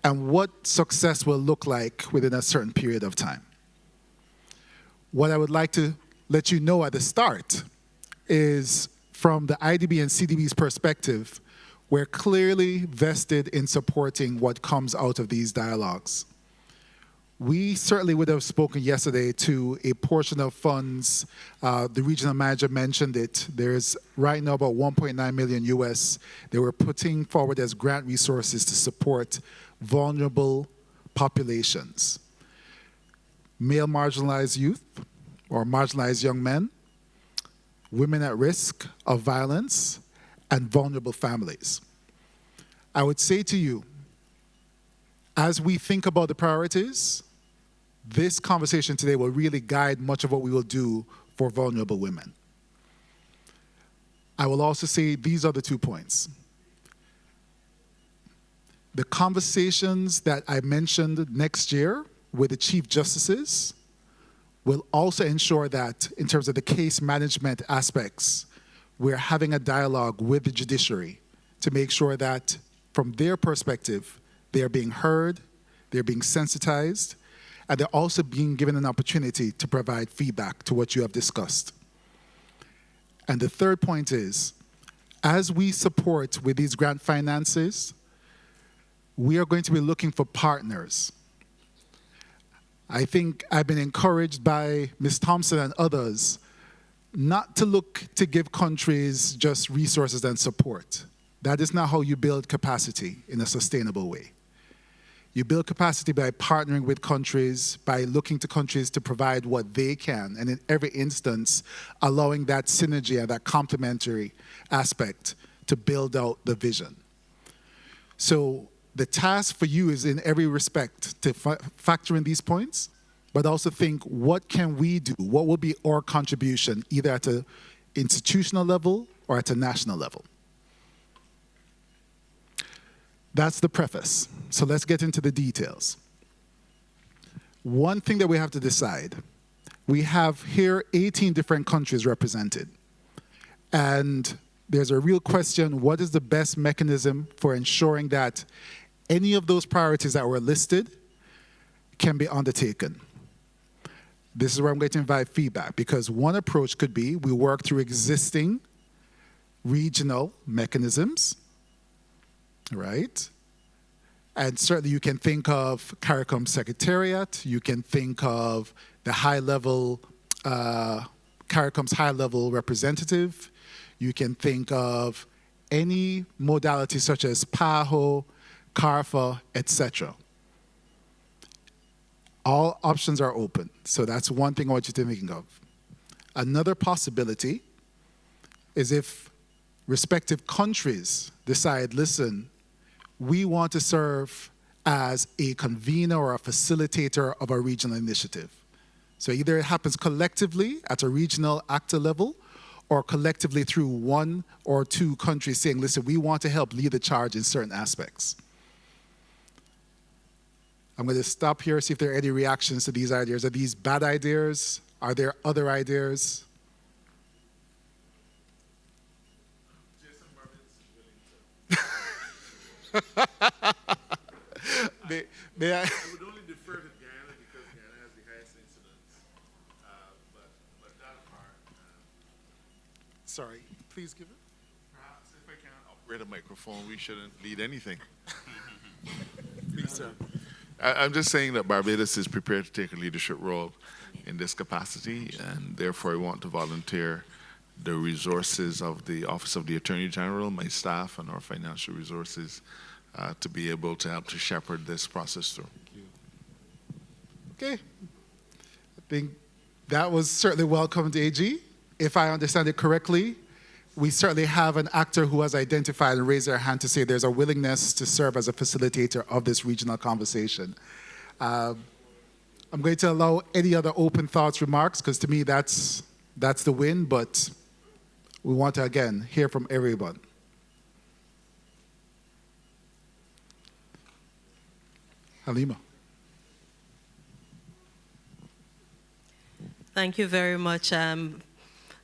and what success will look like within a certain period of time. What I would like to let you know at the start is, from the IDB and CDB's perspective, we're clearly vested in supporting what comes out of these dialogues. We certainly would have spoken yesterday to a portion of funds. The regional manager mentioned it. There's right now about 1.9 million US they were putting forward as grant resources to support vulnerable populations. Male marginalized youth or marginalized young men, women at risk of violence, and vulnerable families. I would say to you, as we think about the priorities, this conversation today will really guide much of what we will do for vulnerable women. I will also say these are the 2 points. The conversations that I mentioned next year with the Chief Justices will also ensure that, in terms of the case management aspects, we're having a dialogue with the judiciary to make sure that, from their perspective, they're being heard, they're being sensitized, and they're also being given an opportunity to provide feedback to what you have discussed. And the third point is, as we support with these grant finances, we are going to be looking for partners. I think I've been encouraged by Ms. Thompson and others not to look to give countries just resources and support. That is not how you build capacity in a sustainable way. You build capacity by partnering with countries, by looking to countries to provide what they can, and in every instance, allowing that synergy and that complementary aspect to build out the vision. So the task for you is in every respect to factor in these points, but also think, what can we do? What will be our contribution, either at an institutional level or at a national level? That's the preface. So let's get into the details. One thing that we have to decide, we have here 18 different countries represented. And there's a real question, what is the best mechanism for ensuring that any of those priorities that were listed can be undertaken? This is where I'm going to invite feedback, because one approach could be we work through existing regional mechanisms, right? And certainly you can think of CARICOM Secretariat, you can think of the high-level, CARICOM's high-level representative, you can think of any modality such as PAHO, CARFA, etc. All options are open, so that's one thing I want you to think of. Another possibility is if respective countries decide, listen, we want to serve as a convener or a facilitator of a regional initiative. So either it happens collectively at a regional actor level, or collectively through one or two countries saying, listen, we want to help lead the charge in certain aspects. I'm going to stop here, see if there are any reactions to these ideas. Are these bad ideas? Are there other ideas? may I would only defer to Guyana because Guyana has the highest incidence. But that apart. Sorry, please give it. Perhaps if I can operate a microphone, we shouldn't lead anything. Please, sir. I'm just saying that Barbados is prepared to take a leadership role in this capacity, and therefore I want to volunteer the resources of the Office of the Attorney General, my staff, and our financial resources to be able to help to shepherd this process through. Okay. I think that was certainly welcomed, AG. If I understand it correctly, we certainly have an actor who has identified and raised their hand to say there's a willingness to serve as a facilitator of this regional conversation. I'm going to allow any other open thoughts, remarks, because to me that's the win, but we want to, again, hear from everyone. Halima. Thank you very much.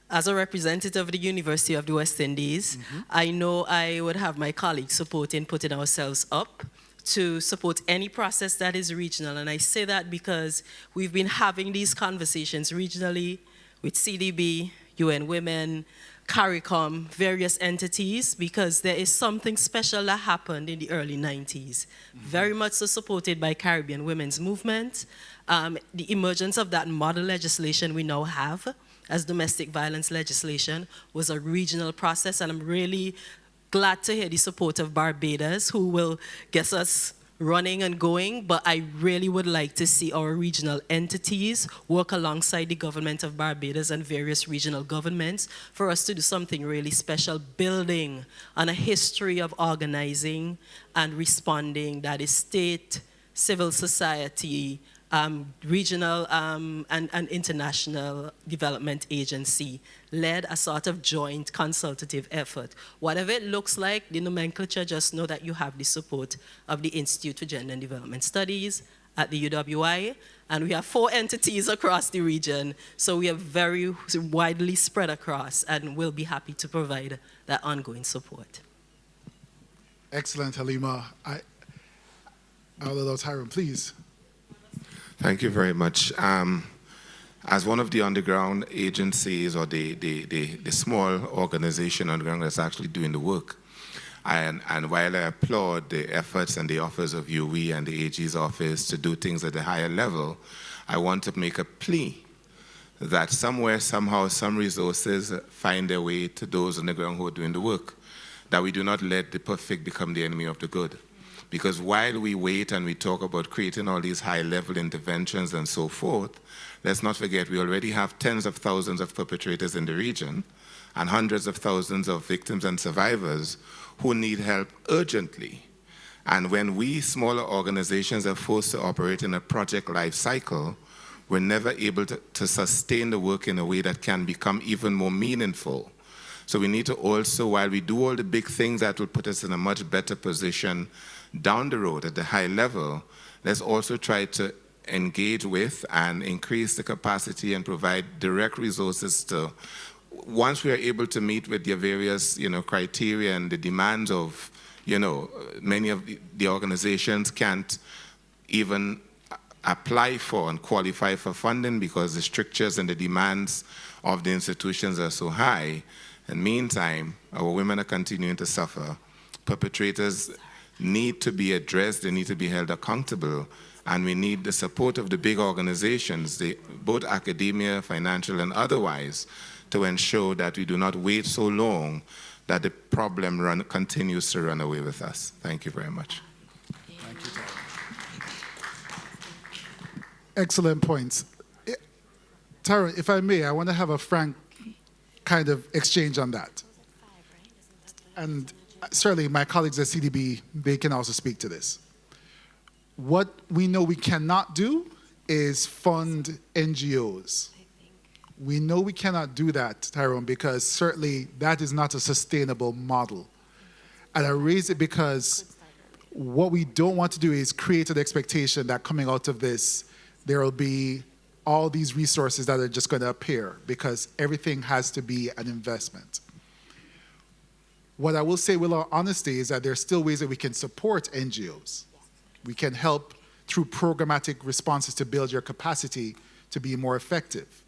As a representative of the University of the West Indies, I know I would have my colleagues supporting putting ourselves up to support any process that is regional. And I say that because we've been having these conversations regionally with CDB, UN Women, CARICOM, various entities, because there is something special that happened in the early 90s, very much so supported by Caribbean women's movement. The emergence of that model legislation we now have as domestic violence legislation was a regional process, and I'm really glad to hear the support of Barbados, who will get us running and going, but I really would like to see our regional entities work alongside the government of Barbados and various regional governments for us to do something really special, building on a history of organizing and responding that is state, civil society, regional and international development agency led a sort of joint consultative effort. Whatever it looks like, the nomenclature, just know that you have the support of the Institute for Gender and Development Studies at the UWI, and we have 4 entities across the region, so we are very widely spread across, and we'll be happy to provide that ongoing support. Excellent, Halima. I'll allow Tyron, please. Thank you very much. As one of the underground agencies or the small organization on the ground that's actually doing the work, and while I applaud the efforts and the offers of UE and the AG's office to do things at a higher level, I want to make a plea that somewhere, somehow, some resources find their way to those on the ground who are doing the work, that we do not let the perfect become the enemy of the good. Because while we wait and we talk about creating all these high-level interventions and so forth, let's not forget we already have tens of thousands of perpetrators in the region and hundreds of thousands of victims and survivors who need help urgently. And when we smaller organizations are forced to operate in a project life cycle, we're never able to sustain the work in a way that can become even more meaningful. So we need to also, while we do all the big things that will put us in a much better position down the road at the high level, let's also try to engage with and increase the capacity and provide direct resources to, once we are able to meet with the various, criteria and the demands of, many of the organizations can't even apply for and qualify for funding because the strictures and the demands of the institutions are so high. In the meantime, our women are continuing to suffer. Perpetrators need to be addressed, they need to be held accountable, and we need the support of the big organizations, both academia, financial, and otherwise, to ensure that we do not wait so long that the problem continues to run away with us. Thank you very much. Thank you, Tara. Excellent points. Tara, if I may, I want to have a frank kind of exchange on that. And certainly my colleagues at CDB, they can also speak to this. What we know we cannot do is fund NGOs. We know we cannot do that, Tyrone, because certainly that is not a sustainable model. And I raise it because what we don't want to do is create an expectation that coming out of this, there will be all these resources that are just going to appear, because everything has to be an investment. What I will say with our honesty is that there are still ways that we can support NGOs. We can help through programmatic responses to build your capacity to be more effective,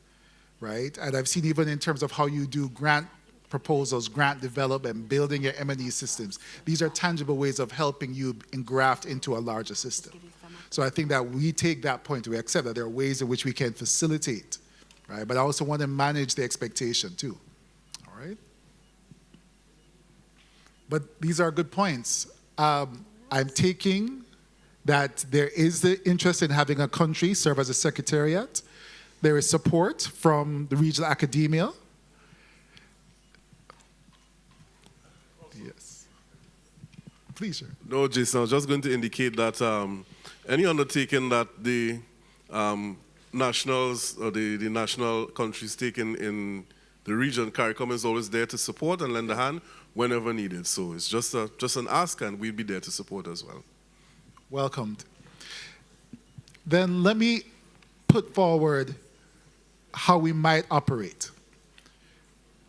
right? And I've seen even in terms of how you do grant proposals, grant development, building your M&E systems. These are tangible ways of helping you engraft into a larger system. So I think that we take that point, we accept that there are ways in which we can facilitate, right? But I also want to manage the expectation too, all right? But these are good points. I'm taking that there is the interest in having a country serve as a secretariat. There is support from the regional academia. Yes. Please, sir. No, Jason, I was just going to indicate that any undertaking that the nationals or the national countries take in the region, CARICOM is always there to support and lend a hand whenever needed. So it's just an ask, and we'll be there to support as well. Welcomed. Then let me put forward how we might operate.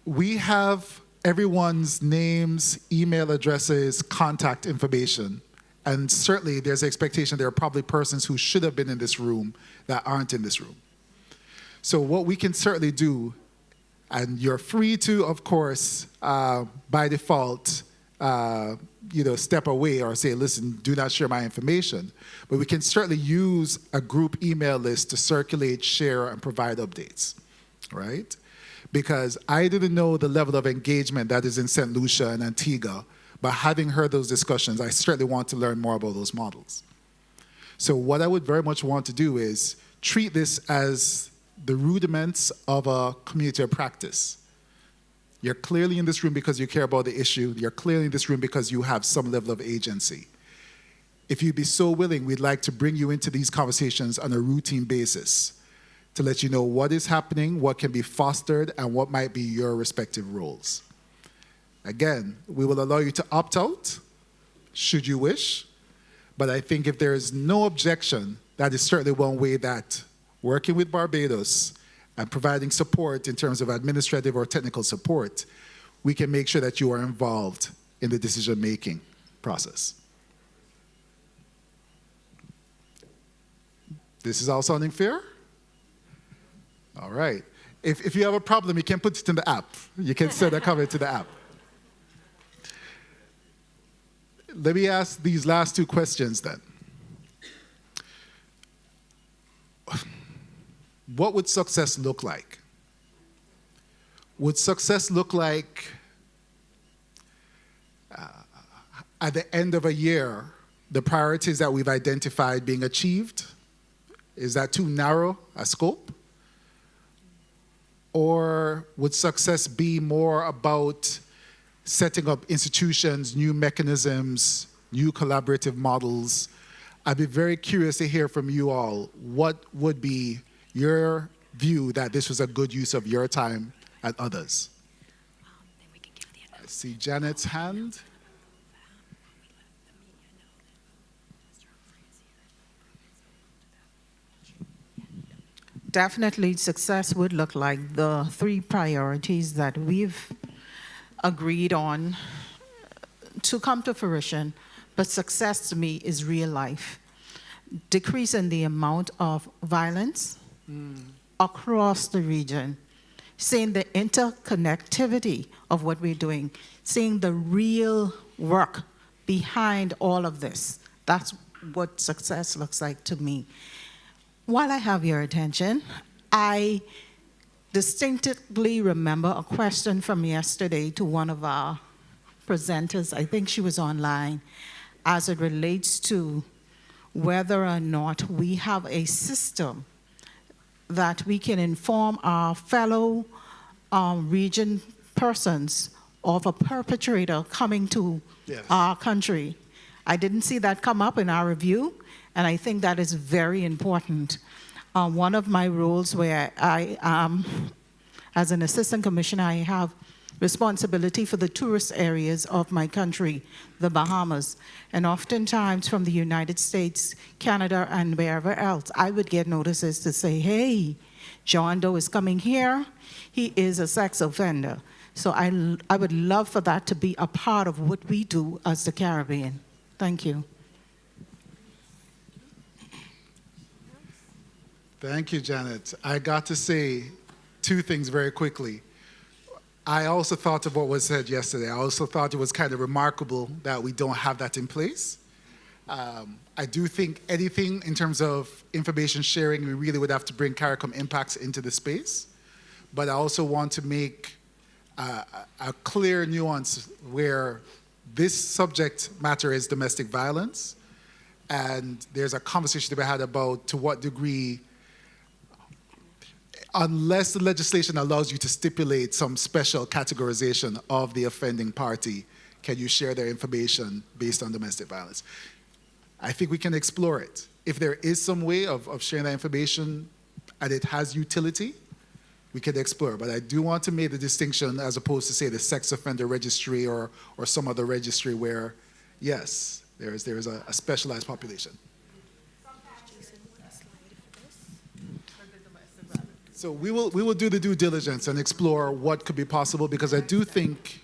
We have everyone's names, email addresses, contact information, and certainly there's an expectation there are probably persons who should have been in this room that aren't in this room. So what we can certainly do, and you're free to, of course, by default, step away or say, listen, do not share my information. But we can certainly use a group email list to circulate, share, and provide updates, right? Because I didn't know the level of engagement that is in St. Lucia and Antigua, but having heard those discussions, I certainly want to learn more about those models. So what I would very much want to do is treat this as the rudiments of a community of practice. You're clearly in this room because you care about the issue. You're clearly in this room because you have some level of agency. If you'd be so willing, we'd like to bring you into these conversations on a routine basis to let you know what is happening, what can be fostered, and what might be your respective roles. Again, we will allow you to opt out, should you wish, but I think if there is no objection, that is certainly one way that working with Barbados and providing support in terms of administrative or technical support, we can make sure that you are involved in the decision-making process. This is all sounding fair? All right. If you have a problem, you can put it in the app. You can send a comment to the app. Let me ask these last two questions then. What would success look like? Would success look like at the end of a year, the priorities that we've identified being achieved? Is that too narrow a scope? Or would success be more about setting up institutions, new mechanisms, new collaborative models? I'd be very curious to hear from you all. What would be your view that this was a good use of your time and others? I see Janet's hand. Definitely, success would look like the 3 priorities that we've agreed on to come to fruition. But success to me is real life. Decrease in the amount of violence across the region. Seeing the interconnectivity of what we're doing. Seeing the real work behind all of this. That's what success looks like to me. While I have your attention, I distinctly remember a question from yesterday to one of our presenters, I think she was online, as it relates to whether or not we have a system that we can inform our fellow region persons of a perpetrator coming to our country. I didn't see that come up in our review, and I think that is very important. One of my roles where I am, as an assistant commissioner, I have responsibility for the tourist areas of my country, the Bahamas. And oftentimes from the United States, Canada, and wherever else, I would get notices to say, hey, John Doe is coming here. He is a sex offender. So I would love for that to be a part of what we do as the Caribbean. Thank you. Thank you, Janet. I got to say 2 things very quickly. I also thought of what was said yesterday. I also thought it was kind of remarkable that we don't have that in place. I do think anything in terms of information sharing, we really would have to bring CARICOM impacts into the space. But I also want to make a clear nuance where this subject matter is domestic violence, and there's a conversation to be had about to what degree, unless the legislation allows you to stipulate some special categorization of the offending party, can you share their information based on domestic violence? I think we can explore it. If there is some way of sharing that information and it has utility, we could explore. But I do want to make the distinction as opposed to, say, the sex offender registry or some other registry where, yes, there is a specialized population. So we will do the due diligence and explore what could be possible, because I do think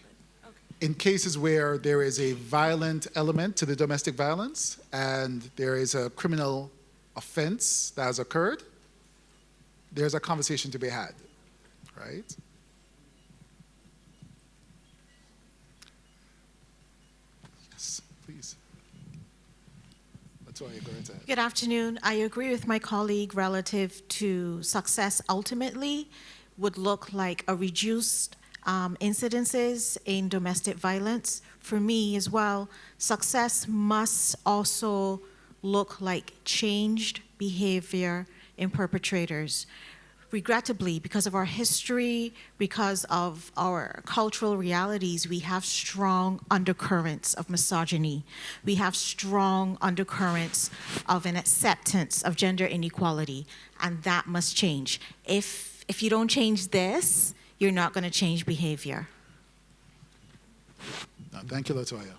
in cases where there is a violent element to the domestic violence and there is a criminal offense that has occurred, there's a conversation to be had, right? Yes, please. Latoya, go ahead. Good afternoon. I agree with my colleague relative to success ultimately would look like a reduced incidences in domestic violence. For me as well, success must also look like changed behavior in perpetrators. Regrettably, because of our history, because of our cultural realities, we have strong undercurrents of misogyny. We have strong undercurrents of an acceptance of gender inequality, and that must change. If you don't change this, you're not going to change behavior. No, thank you, Latoya.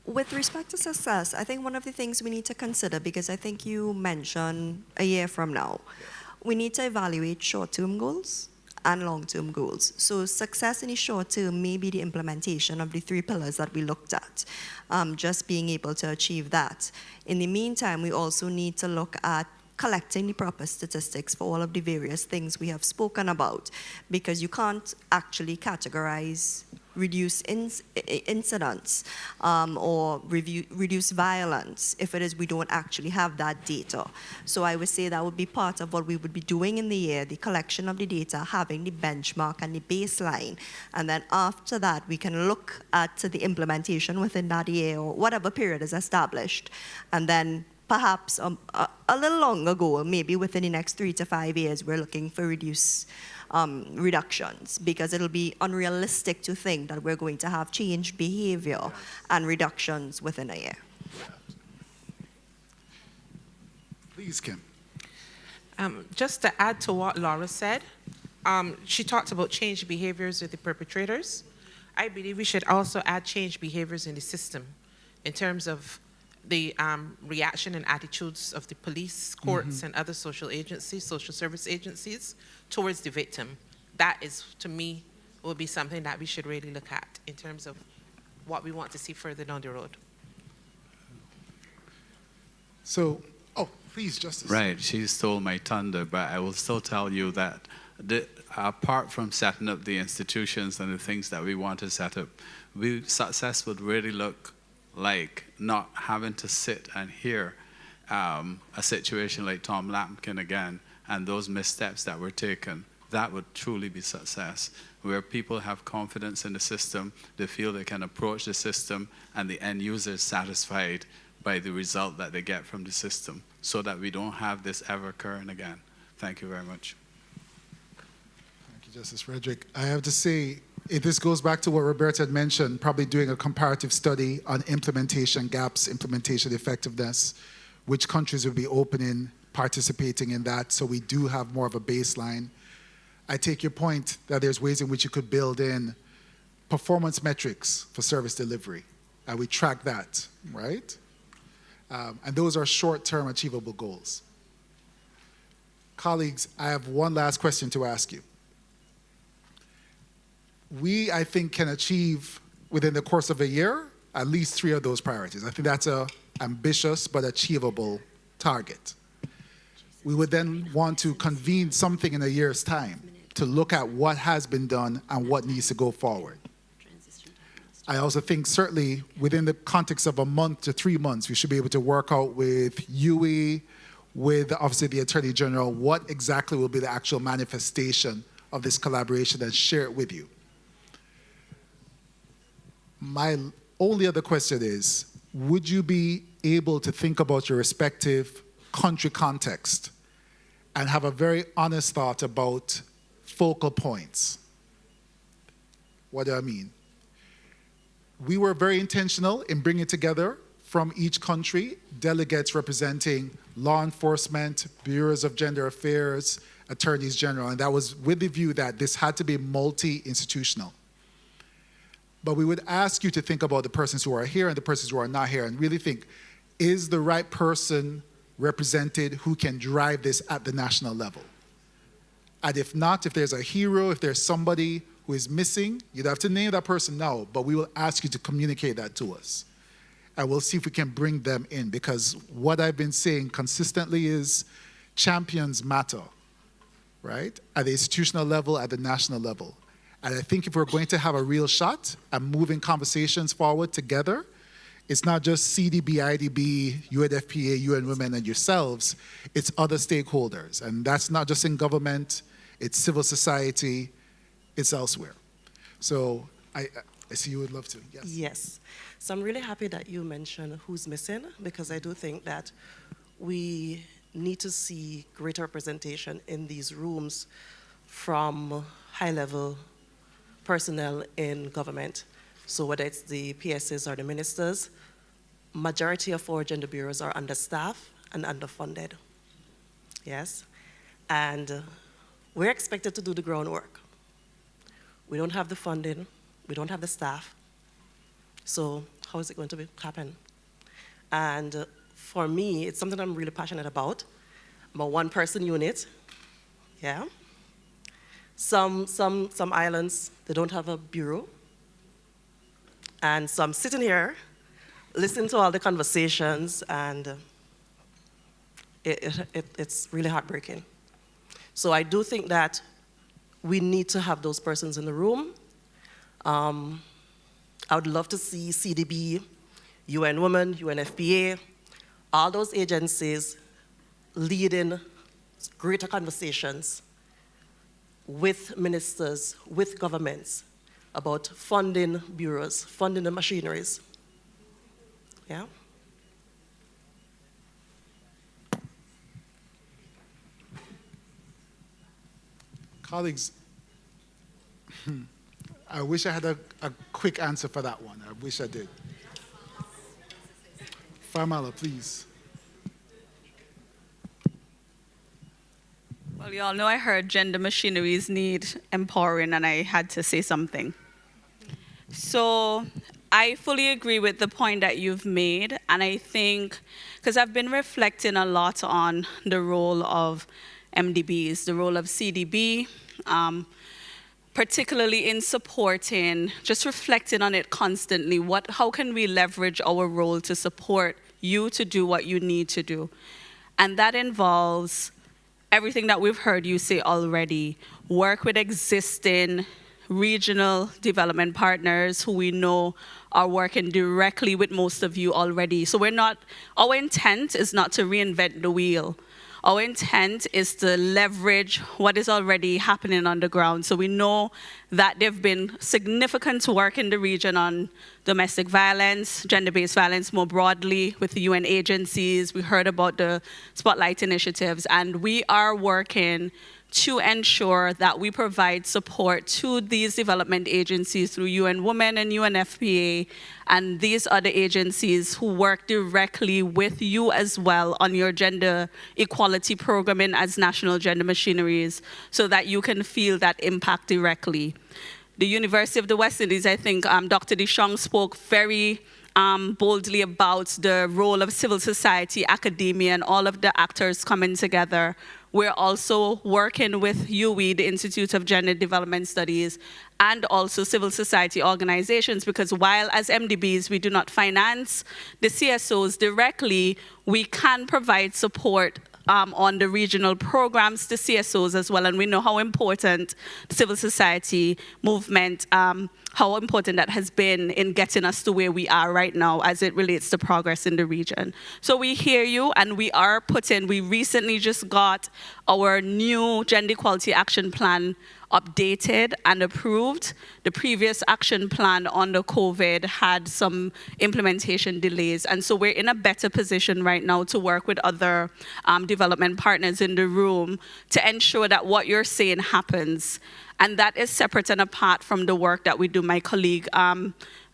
With respect to success, I think one of the things we need to consider, because I think you mentioned a year from now, we need to evaluate short-term goals and long-term goals. So success in the short term may be the implementation of the 3 pillars that we looked at, just being able to achieve that. In the meantime, we also need to look at collecting the proper statistics for all of the various things we have spoken about, because you can't actually categorize reduce incidents or reduce violence if it is we don't actually have that data. So I would say that would be part of what we would be doing in the year, the collection of the data, having the benchmark and the baseline. And then after that, we can look at the implementation within that year or whatever period is established. And then perhaps a little longer goal, maybe within the next 3 to 5 years, we're looking for reductions, because it'll be unrealistic to think that we're going to have changed behavior and reductions within a year. Please, Kim. Just to add to what Laura said, she talked about changed behaviors with the perpetrators. I believe we should also add changed behaviors in the system in terms of the reaction and attitudes of the police, courts, and other social agencies, social service agencies towards the victim. That is, to me, will be something that we should really look at in terms of what we want to see further down the road. So, oh, please, Justice. Right, she stole my thunder, but I will still tell you that apart from setting up the institutions and the things that we want to set up, success would really look like not having to sit and hear a situation like Tom Lampkin again and those missteps that were taken. That would truly be success, where people have confidence in the system, they feel they can approach the system, and the end user is satisfied by the result that they get from the system, so that we don't have this ever occurring again. Thank you very much. Thank you, Justice Frederick. I have to say, this goes back to what Roberta had mentioned, probably doing a comparative study on implementation gaps, implementation effectiveness, which countries would be open in participating in that, so we do have more of a baseline. I take your point that there's ways in which you could build in performance metrics for service delivery, and we track that, right? And those are short-term achievable goals. Colleagues, I have one last question to ask you. We, I think, can achieve within the course of a year at least 3 of those priorities. I think that's an ambitious but achievable target. We would then want to convene something in a year's time to look at what has been done and what needs to go forward. I also think certainly within the context of a month to 3 months, we should be able to work out with UE, with obviously the Attorney General, what exactly will be the actual manifestation of this collaboration and share it with you. My only other question is, would you be able to think about your respective country context and have a very honest thought about focal points? What do I mean? We were very intentional in bringing together from each country delegates representing law enforcement, bureaus of gender affairs, attorneys general, and that was with the view that this had to be multi-institutional. But we would ask you to think about the persons who are here and the persons who are not here and really think, is the right person represented who can drive this at the national level? And if not, if there's a hero, if there's somebody who is missing, you'd have to name that person now, but we will ask you to communicate that to us. And we'll see if we can bring them in, because what I've been saying consistently is champions matter, right? At the institutional level, at the national level. And I think if we're going to have a real shot at moving conversations forward together, it's not just CDB, IDB, UNFPA, UN Women, and yourselves, it's other stakeholders. And that's not just in government, it's civil society, it's elsewhere. So I see you would love to, yes. Yes. So I'm really happy that you mentioned who's missing, because I do think that we need to see greater representation in these rooms from high-level personnel in government. So whether it's the PSs or the ministers, majority of our gender bureaus are understaffed and underfunded. Yes? And we're expected to do the groundwork. We don't have the funding, we don't have the staff. So how is it going to happen? And for me, it's something I'm really passionate about. I'm a one-person unit, yeah? Some islands, they don't have a bureau. And so I'm sitting here, listening to all the conversations, and it's really heartbreaking. So I do think that we need to have those persons in the room. I would love to see CDB, UN Women, UNFPA, all those agencies leading greater conversations with ministers, with governments, about funding bureaus, funding the machineries. Yeah? Colleagues, I wish I had a quick answer for that one. I wish I did. Farmala, please. Well, you all know I heard gender machineries need empowering, and I had to say something. So I fully agree with the point that you've made, and I think, because I've been reflecting a lot on the role of MDBs, the role of CDB, particularly in supporting, just reflecting on it constantly. How can we leverage our role to support you to do what you need to do? And that involves everything that we've heard you say already. Work with existing regional development partners who we know are working directly with most of you already. So our intent is not to reinvent the wheel. Our intent is to leverage what is already happening on the ground. So we know that there have been significant work in the region on domestic violence, gender-based violence more broadly with the UN agencies. We heard about the Spotlight initiatives, and we are working to ensure that we provide support to these development agencies through UN Women and UNFPA and these other agencies who work directly with you as well on your gender equality programming as national gender machineries so that you can feel that impact directly. The University of the West Indies, I think Dr. Deshong spoke very boldly about the role of civil society, academia, and all of the actors coming together. We're also working with UWE, the Institute of Gender Development Studies, and also civil society organizations, because while as MDBs we do not finance the CSOs directly, we can provide support on the regional programs to CSOs as well, and we know how important the civil society movement, how important that has been in getting us to where we are right now as it relates to progress in the region. So we hear you, and we recently just got our new Gender Equality Action Plan updated and approved. The previous action plan under COVID had some implementation delays, and so we're in a better position right now to work with other development partners in the room to ensure that what you're saying happens. And that is separate and apart from the work that we do. My colleague,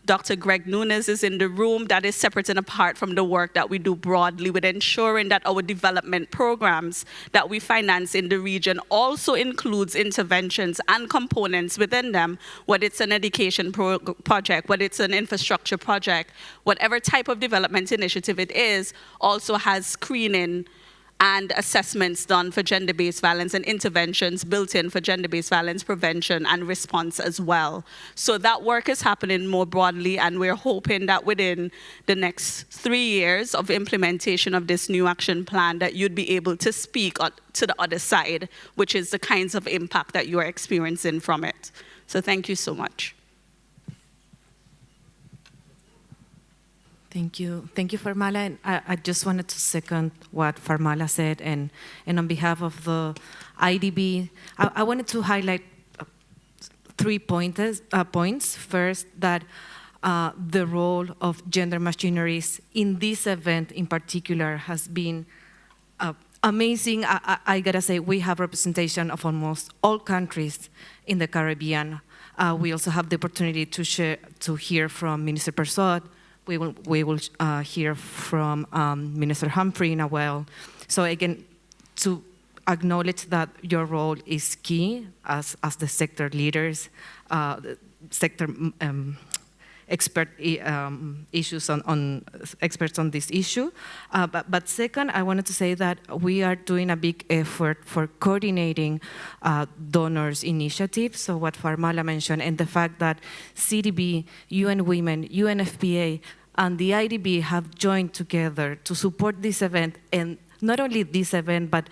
Dr. Greg Nunes is in the room. That is separate and apart from the work that we do broadly with ensuring that our development programs that we finance in the region also includes interventions and components within them, whether it's an education project, whether it's an infrastructure project, whatever type of development initiative it is, also has screening and assessments done for gender-based violence and interventions built in for gender-based violence prevention and response as well. So that work is happening more broadly, and we're hoping that within the next 3 years of implementation of this new action plan that you'd be able to speak to the other side, which is the kinds of impact that you are experiencing from it. So thank you so much. Thank you, Farmala. And I just wanted to second what Farmala said, and on behalf of the IDB, I wanted to highlight 3 points. First, that the role of gender machineries in this event in particular has been amazing. I gotta say, we have representation of almost all countries in the Caribbean. We also have the opportunity to hear from Minister Persaud. We will hear from Minister Humphrey in a while. So again, to acknowledge that your role is key as the sector leaders, sector expert issues on experts on this issue. But second, I wanted to say that we are doing a big effort for coordinating donors' initiatives. So what Farmala mentioned, and the fact that CDB, UN Women, UNFPA, and the IDB have joined together to support this event, and not only this event, but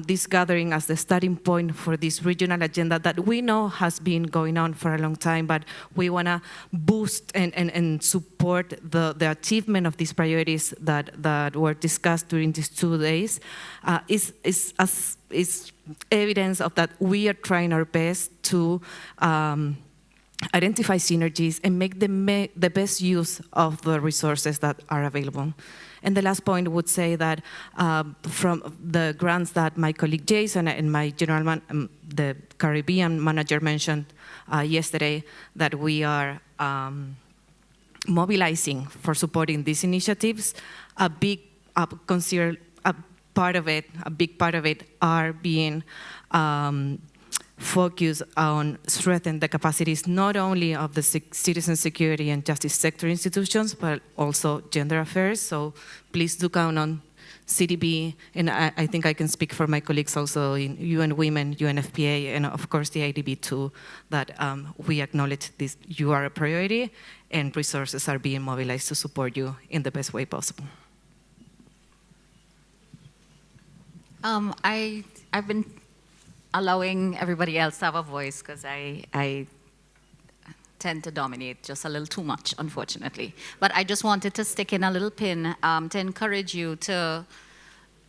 this gathering as the starting point for this regional agenda that we know has been going on for a long time, but we want to boost and support the achievement of these priorities that were discussed during these 2 days, is evidence of that we are trying our best to identify synergies and make the best use of the resources that are available. And the last point would say that from the grants that my colleague Jason and my the Caribbean manager mentioned yesterday, that we are mobilizing for supporting these initiatives, a big part of it are being focus on strengthening the capacities not only of the citizen security and justice sector institutions, but also gender affairs. So please do count on CDB, and I think I can speak for my colleagues also in UN Women, UNFPA, and of course the IDB too, that we acknowledge this, you are a priority, and resources are being mobilized to support you in the best way possible. I've been allowing everybody else to have a voice because I tend to dominate just a little too much, unfortunately. But I just wanted to stick in a little pin to encourage you to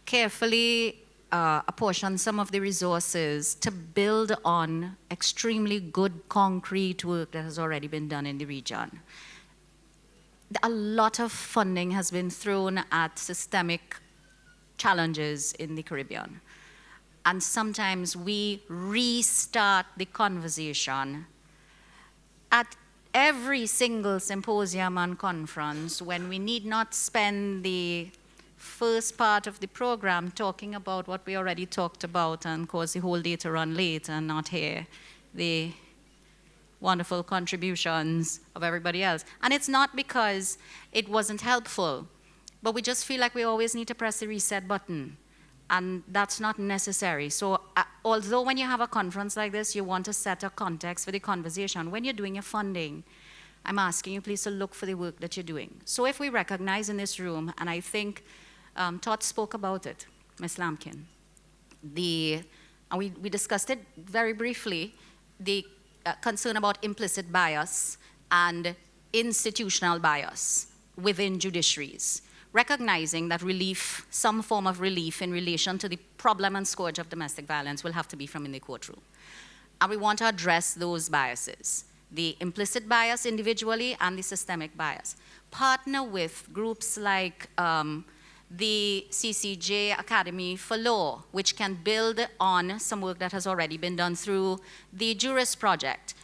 carefully apportion some of the resources to build on extremely good concrete work that has already been done in the region. A lot of funding has been thrown at systemic challenges in the Caribbean. And sometimes we restart the conversation at every single symposium and conference when we need not spend the first part of the program talking about what we already talked about and cause the whole day to run late and not hear the wonderful contributions of everybody else. And it's not because it wasn't helpful, but we just feel like we always need to press the reset button. And that's not necessary. So although when you have a conference like this, you want to set a context for the conversation, when you're doing your funding, I'm asking you please to look for the work that you're doing. So if we recognize in this room, and I think Todd spoke about it, Ms. Lampkin, and we discussed it very briefly, the concern about implicit bias and institutional bias within judiciaries. Recognizing that relief, some form of relief in relation to the problem and scourge of domestic violence will have to be from in the courtroom. And we want to address those biases, the implicit bias individually and the systemic bias. Partner with groups like the CCJ Academy for Law, which can build on some work that has already been done through the Jurist Project.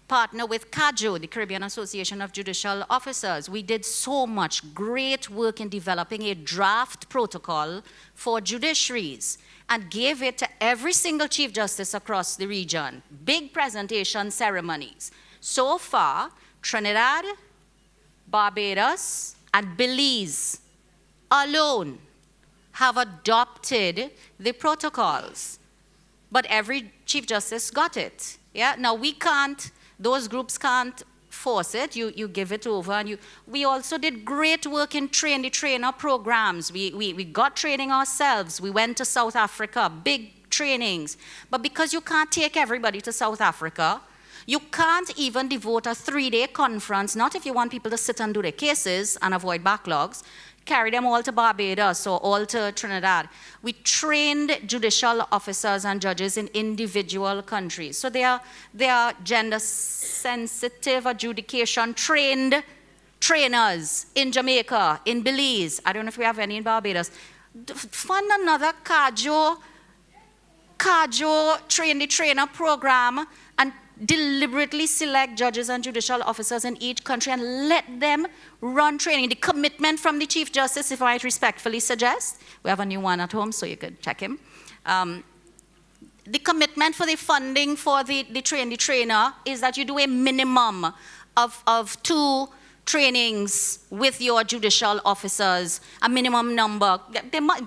Partner with CAJO, the Caribbean Association of Judicial Officers. We did so much great work in developing a draft protocol for judiciaries and gave it to every single Chief Justice across the region. Big presentation ceremonies. So far, Trinidad, Barbados, and Belize alone have adopted the protocols. But every Chief Justice got it. Yeah? Now we can't, those groups can't force it. You give it over. And we also did great work in train-the-trainer programs. We got training ourselves. We went to South Africa, big trainings. But because you can't take everybody to South Africa, you can't even devote a 3-day conference, not if you want people to sit and do their cases and avoid backlogs, carry them all to Barbados or all to Trinidad. We trained judicial officers and judges in individual countries. So they are gender-sensitive adjudication trained trainers in Jamaica, in Belize. I don't know if we have any in Barbados. Fund another CAJO train-the-trainer program and deliberately select judges and judicial officers in each country and let them run training. The commitment from the Chief Justice, if I might respectfully suggest, we have a new one at home, so you could check him. The commitment for the funding for the train-the-trainer is that you do a minimum of 2 trainings with your judicial officers, a minimum number. They might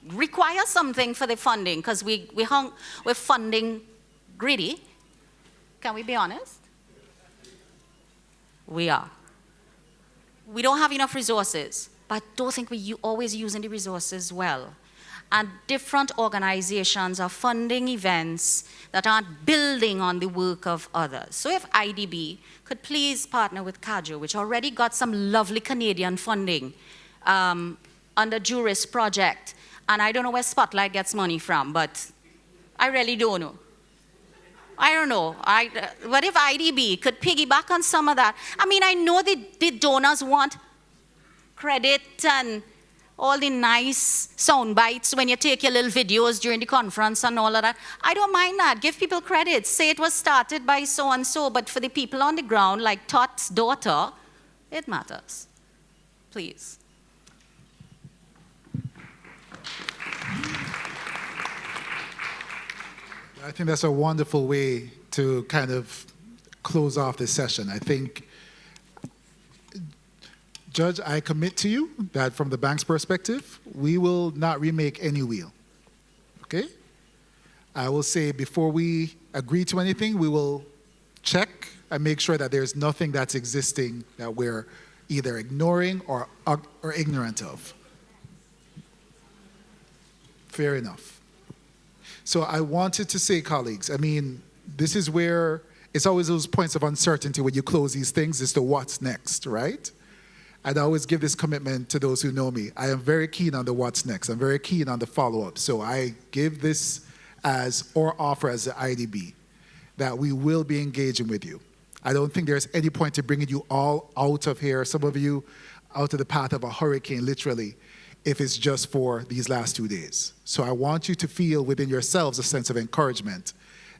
require something for the funding because we're funding greedy. Can we be honest? We are. We don't have enough resources, but I don't think we're always using the resources well. and different organizations are funding events that aren't building on the work of others. So if IDB could please partner with CAJO, which already got some lovely Canadian funding under Juris Project, and I don't know where Spotlight gets money from, but I really don't know. I don't know. What if IDB could piggyback on some of that? I mean, I know the donors want credit and all the nice sound bites when you take your little videos during the conference and all of that. I don't mind that. Give people credit. Say it was started by so-and-so, but for the people on the ground, like Tot's daughter, it matters. Please. I think that's a wonderful way to kind of close off this session. I think, Judge, I commit to you that from the bank's perspective, we will not remake any wheel, okay? I will say before we agree to anything, we will check and make sure that there's nothing that's existing that we're either ignoring or ignorant of. Fair enough. So I wanted to say, colleagues, I mean, this is where it's always those points of uncertainty when you close these things as to what's next, right? And I always give this commitment to those who know me. I am very keen on the what's next. I'm very keen on the follow-up. So I give this as, or offer as the IDB, that we will be engaging with you. I don't think there's any point to bringing you all out of here, some of you out of the path of a hurricane, literally, if it's just for these last 2 days. So I want you to feel within yourselves a sense of encouragement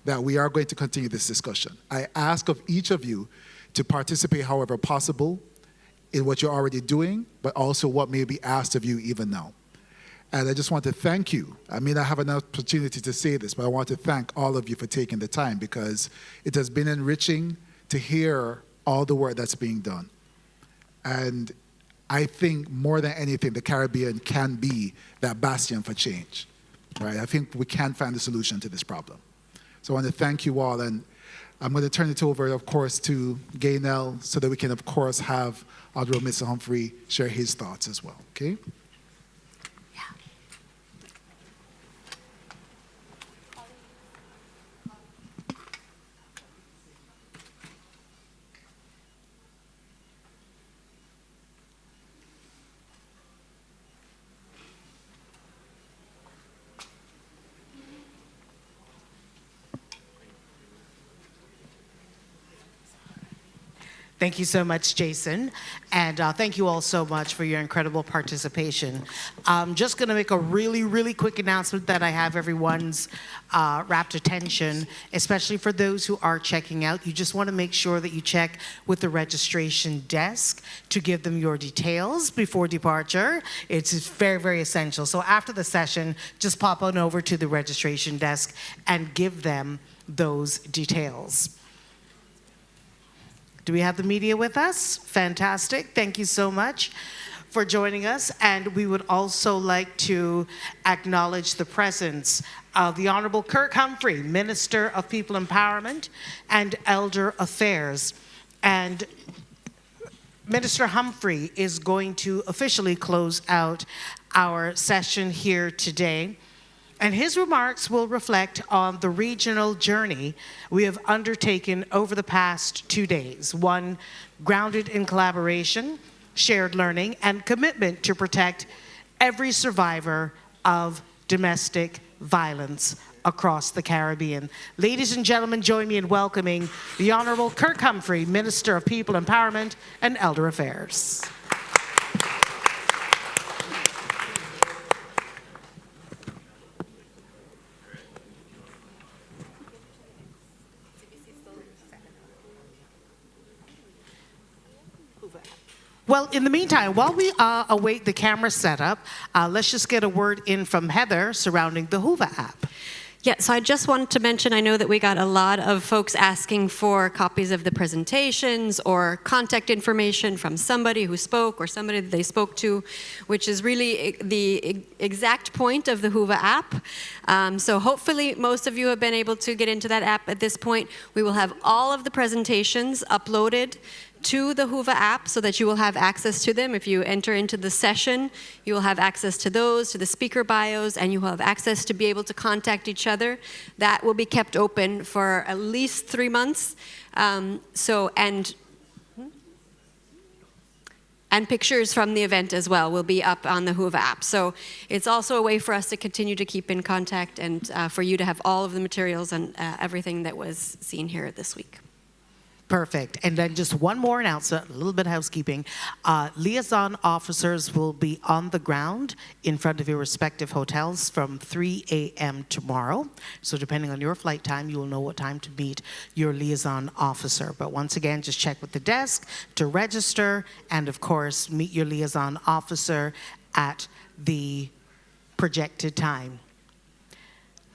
that we are going to continue this discussion. I ask of each of you to participate however possible in what you're already doing, but also what may be asked of you even now. And I just want to thank you. I mean, I have an opportunity to say this, but I want to thank all of you for taking the time because it has been enriching to hear all the work that's being done. And I think more than anything, the Caribbean can be that bastion for change, right? I think we can find a solution to this problem. So I want to thank you all, and I'm going to turn it over, of course, to Gaynell so that we can, of course, have Honorable Mr. Humphrey share his thoughts as well, okay? Thank you so much, Jason. And thank you all so much for your incredible participation. I'm just going to make a really, really quick announcement that I have everyone's rapt attention, especially for those who are checking out. You just want to make sure that you check with the registration desk to give them your details before departure. It's very, very essential. So after the session, just pop on over to the registration desk and give them those details. Do we have the media with us? Fantastic. Thank you so much for joining us. And we would also like to acknowledge the presence of the Honorable Kirk Humphrey, Minister of People Empowerment and Elder Affairs. And Minister Humphrey is going to officially close out our session here today. And his remarks will reflect on the regional journey we have undertaken over the past 2 days, one grounded in collaboration, shared learning, and commitment to protect every survivor of domestic violence across the Caribbean. Ladies and gentlemen, join me in welcoming the Honorable Kirk Humphrey, Minister of People Empowerment and Elder Affairs. Well, in the meantime, while we await the camera setup, let's just get a word in from Heather surrounding the Hoover app. Yeah, so I just wanted to mention, I know that we got a lot of folks asking for copies of the presentations or contact information from somebody who spoke or somebody that they spoke to, which is really the exact point of the Hoover app. So hopefully most of you have been able to get into that app at this point. We will have all of the presentations uploaded to the Hoover app so that you will have access to them. If you enter into the session, you will have access to those, to the speaker bios, and you will have access to be able to contact each other. That will be kept open for at least 3 months. And pictures from the event as well will be up on the Hoover app. So it's also a way for us to continue to keep in contact and for you to have all of the materials and everything that was seen here this week. Perfect. And then just one more announcement, a little bit of housekeeping. Liaison officers will be on the ground in front of your respective hotels from 3 a.m. tomorrow. So depending on your flight time, you will know what time to meet your liaison officer. But once again, just check with the desk to register and, of course, meet your liaison officer at the projected time.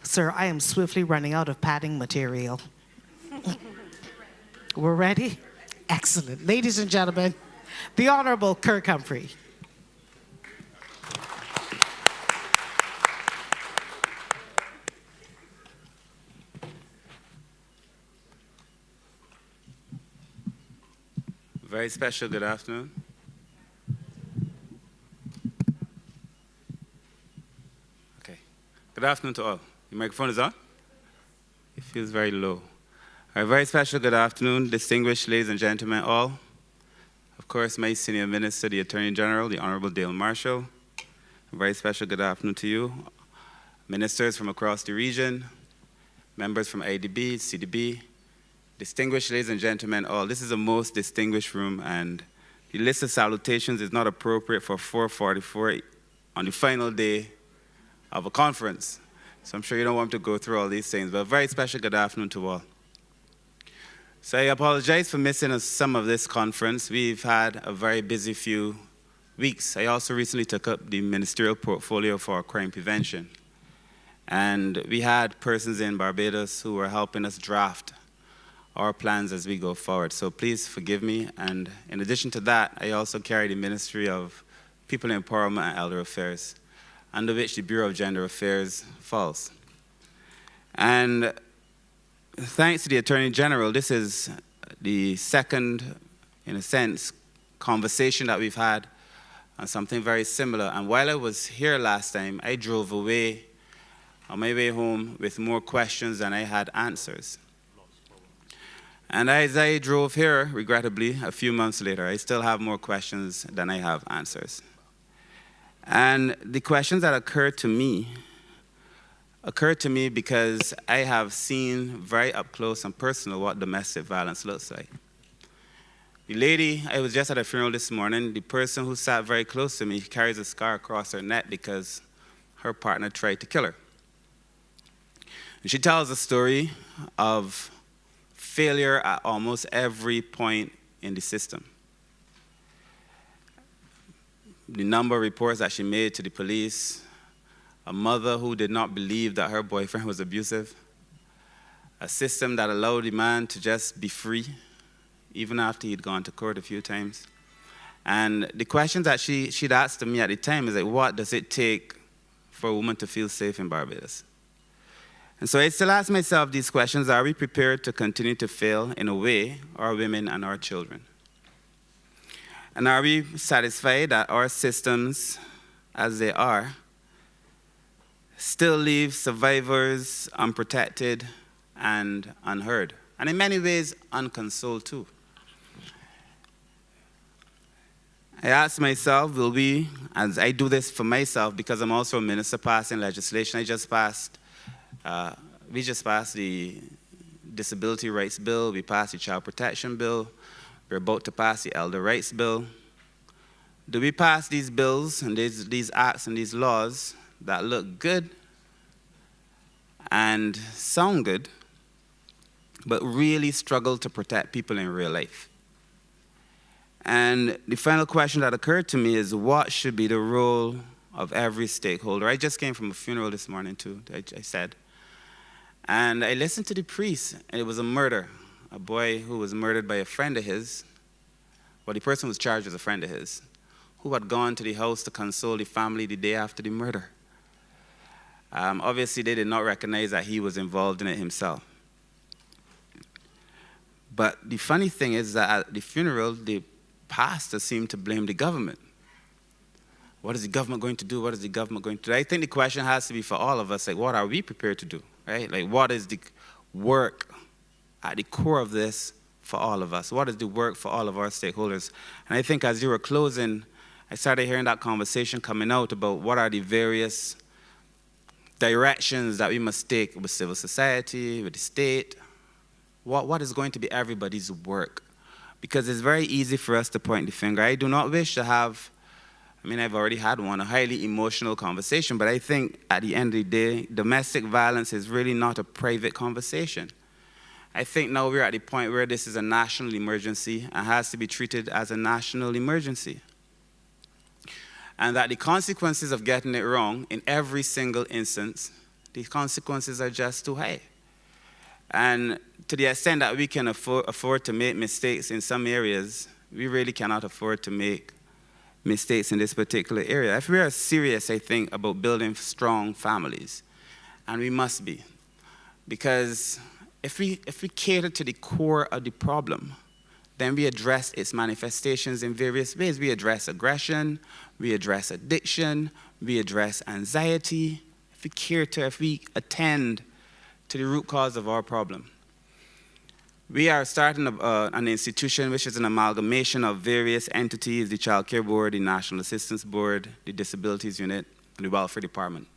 Sir, I am swiftly running out of padding material. We're ready? Excellent. Ladies and gentlemen, the Honorable Kirk Humphrey. Very special good afternoon. Okay. Good afternoon to all. Your microphone is on? It feels very low. A very special good afternoon, distinguished ladies and gentlemen all. Of course, my senior minister, the Attorney General, the Honorable Dale Marshall. A very special good afternoon to you, ministers from across the region, members from IDB, CDB, distinguished ladies and gentlemen all. This is a most distinguished room, and the list of salutations is not appropriate for 4:44 on the final day of a conference. So I'm sure you don't want to go through all these things, but a very special good afternoon to all. So I apologize for missing some of this conference. We've had a very busy few weeks. I also recently took up the ministerial portfolio for crime prevention. And we had persons in Barbados who were helping us draft our plans as we go forward. So please forgive me. And in addition to that, I also carry the Ministry of People Empowerment and Elder Affairs, under which the Bureau of Gender Affairs falls. And thanks to the Attorney General, this is the second, in a sense, conversation that we've had on something very similar. And while I was here last time, I drove away on my way home with more questions than I had answers. And as I drove here, regrettably, a few months later, I still have more questions than I have answers. And the questions that occurred to me because I have seen very up close and personal what domestic violence looks like. The lady, I was just at a funeral this morning, the person who sat very close to me carries a scar across her neck because her partner tried to kill her. And she tells a story of failure at almost every point in the system. The number of reports that she made to the police, a mother who did not believe that her boyfriend was abusive, a system that allowed the man to just be free, even after he'd gone to court a few times. And the questions that she'd asked me at the time is like, what does it take for a woman to feel safe in Barbados? And so I still ask myself these questions: are we prepared to continue to fail in a way, our women and our children? And are we satisfied that our systems, as they are, still leave survivors unprotected and unheard, and in many ways unconsoled too? I ask myself, will we, as I do this for myself because I'm also a minister passing legislation, we just passed the Disability Rights Bill, we passed the Child Protection Bill, we're about to pass the Elder Rights Bill. Do we pass these bills and these acts and these laws that look good and sound good, but really struggle to protect people in real life? And the final question that occurred to me is, what should be the role of every stakeholder? I just came from a funeral this morning too, I said. And I listened to the priest, and it was a murder. A boy who was murdered by a friend of his, well, the person was charged as a friend of his, who had gone to the house to console the family the day after the murder. Obviously, they did not recognize that he was involved in it himself. But the funny thing is that at the funeral, the pastor seemed to blame the government. What is the government going to do? What is the government going to do? I think the question has to be for all of us, like, what are we prepared to do, right? Like, what is the work at the core of this for all of us? What is the work for all of our stakeholders? And I think as you were closing, I started hearing that conversation coming out about what are the various directions that we must take with civil society, with the state. What is going to be everybody's work? Because it's very easy for us to point the finger. I do not wish to have, I've already had one, a highly emotional conversation, but I think at the end of the day, domestic violence is really not a private conversation. I think now we're at the point where this is a national emergency and has to be treated as a national emergency. And that the consequences of getting it wrong in every single instance, the consequences are just too high. And to the extent that we can afford to make mistakes in some areas, we really cannot afford to make mistakes in this particular area. If we are serious, I think, about building strong families, and we must be, because if we cater to the core of the problem, then we address its manifestations in various ways. We address aggression, we address addiction, we address anxiety. If we attend to the root cause of our problem. We are starting an institution which is an amalgamation of various entities, the Child Care Board, the National Assistance Board, the Disabilities Unit, and the Welfare Department.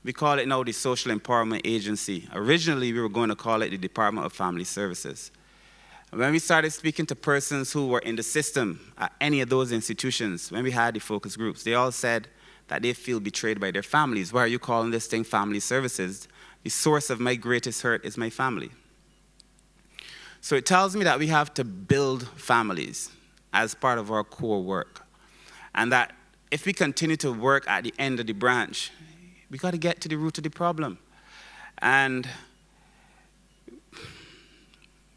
We call it now the Social Empowerment Agency. Originally, we were going to call it the Department of Family Services. When we started speaking to persons who were in the system at any of those institutions, when we had the focus groups, they all said that they feel betrayed by their families. Why are you calling this thing family services? The source of my greatest hurt is my family. So it tells me that we have to build families as part of our core work. And that if we continue to work at the end of the branch, we got to get to the root of the problem. And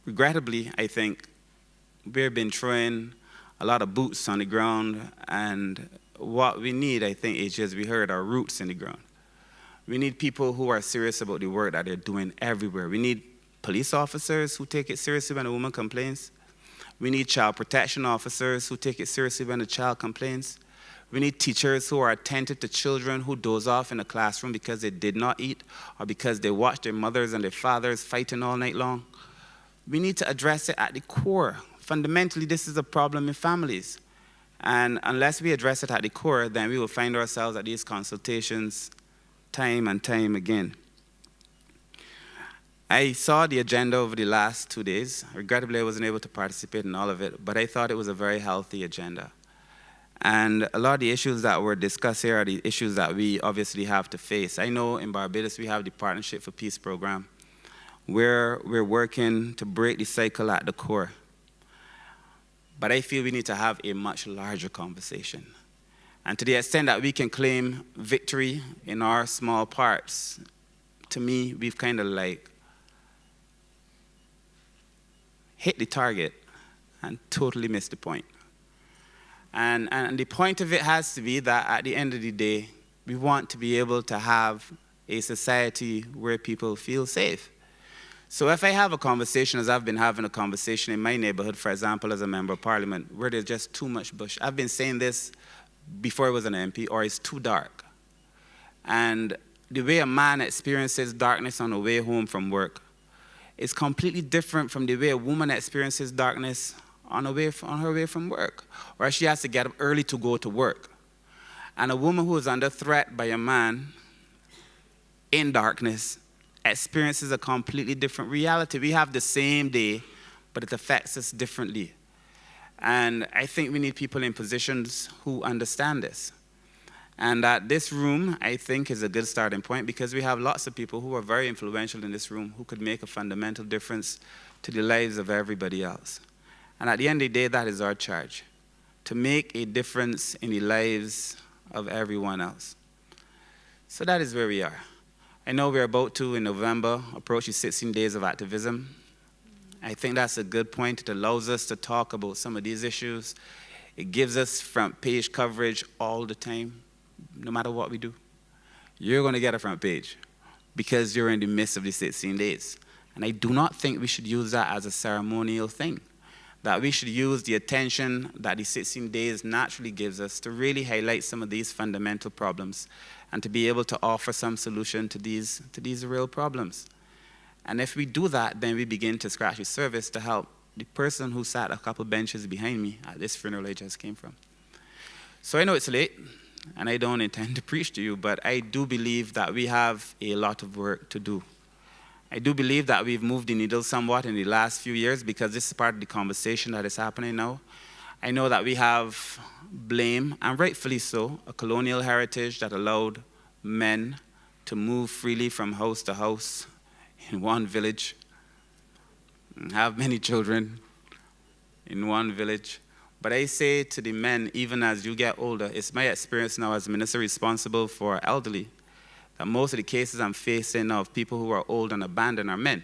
regrettably, I think, we've been throwing a lot of boots on the ground, and what we need, I think, is, as we heard, are roots in the ground. We need people who are serious about the work that they're doing everywhere. We need police officers who take it seriously when a woman complains. We need child protection officers who take it seriously when a child complains. We need teachers who are attentive to children who doze off in the classroom because they did not eat or because they watched their mothers and their fathers fighting all night long. We need to address it at the core. Fundamentally, this is a problem in families. And unless we address it at the core, then we will find ourselves at these consultations time and time again. I saw the agenda over the last 2 days. Regrettably, I wasn't able to participate in all of it, but I thought it was a very healthy agenda. And a lot of the issues that were discussed here are the issues that we obviously have to face. I know in Barbados we have the Partnership for Peace program, where we're working to break the cycle at the core. But I feel we need to have a much larger conversation. And to the extent that we can claim victory in our small parts, to me, we've kind of like hit the target and totally missed the point. And the point of it has to be that at the end of the day, we want to be able to have a society where people feel safe. So if I have a conversation, as I've been having a conversation in my neighborhood, for example, as a member of parliament, where there's just too much bush. I've been saying this before I was an MP, or it's too dark. And the way a man experiences darkness on the way home from work is completely different from the way a woman experiences darkness on her way from work, or she has to get up early to go to work. And a woman who is under threat by a man in darkness experiences a completely different reality. We have the same day, but it affects us differently. And I think we need people in positions who understand this. And that this room, I think, is a good starting point, because we have lots of people who are very influential in this room who could make a fundamental difference to the lives of everybody else. And at the end of the day, that is our charge, to make a difference in the lives of everyone else. So that is where we are. I know we're about to, in November, approach the 16 days of activism. I think that's a good point. It allows us to talk about some of these issues. It gives us front page coverage all the time, no matter what we do. You're going to get a front page because you're in the midst of the 16 days. And I do not think we should use that as a ceremonial thing. That we should use the attention that the 16 days naturally gives us to really highlight some of these fundamental problems and to be able to offer some solution to these real problems. And if we do that, then we begin to scratch the surface to help the person who sat a couple benches behind me at this funeral I just came from. So I know it's late, and I don't intend to preach to you, but I do believe that we have a lot of work to do. I do believe that we've moved the needle somewhat in the last few years because this is part of the conversation that is happening now. I know that we have blame, and rightfully so, a colonial heritage that allowed men to move freely from house to house in one village and have many children in one village. But I say to the men, even as you get older, it's my experience now as minister responsible for elderly, that most of the cases I'm facing of people who are old and abandoned are men.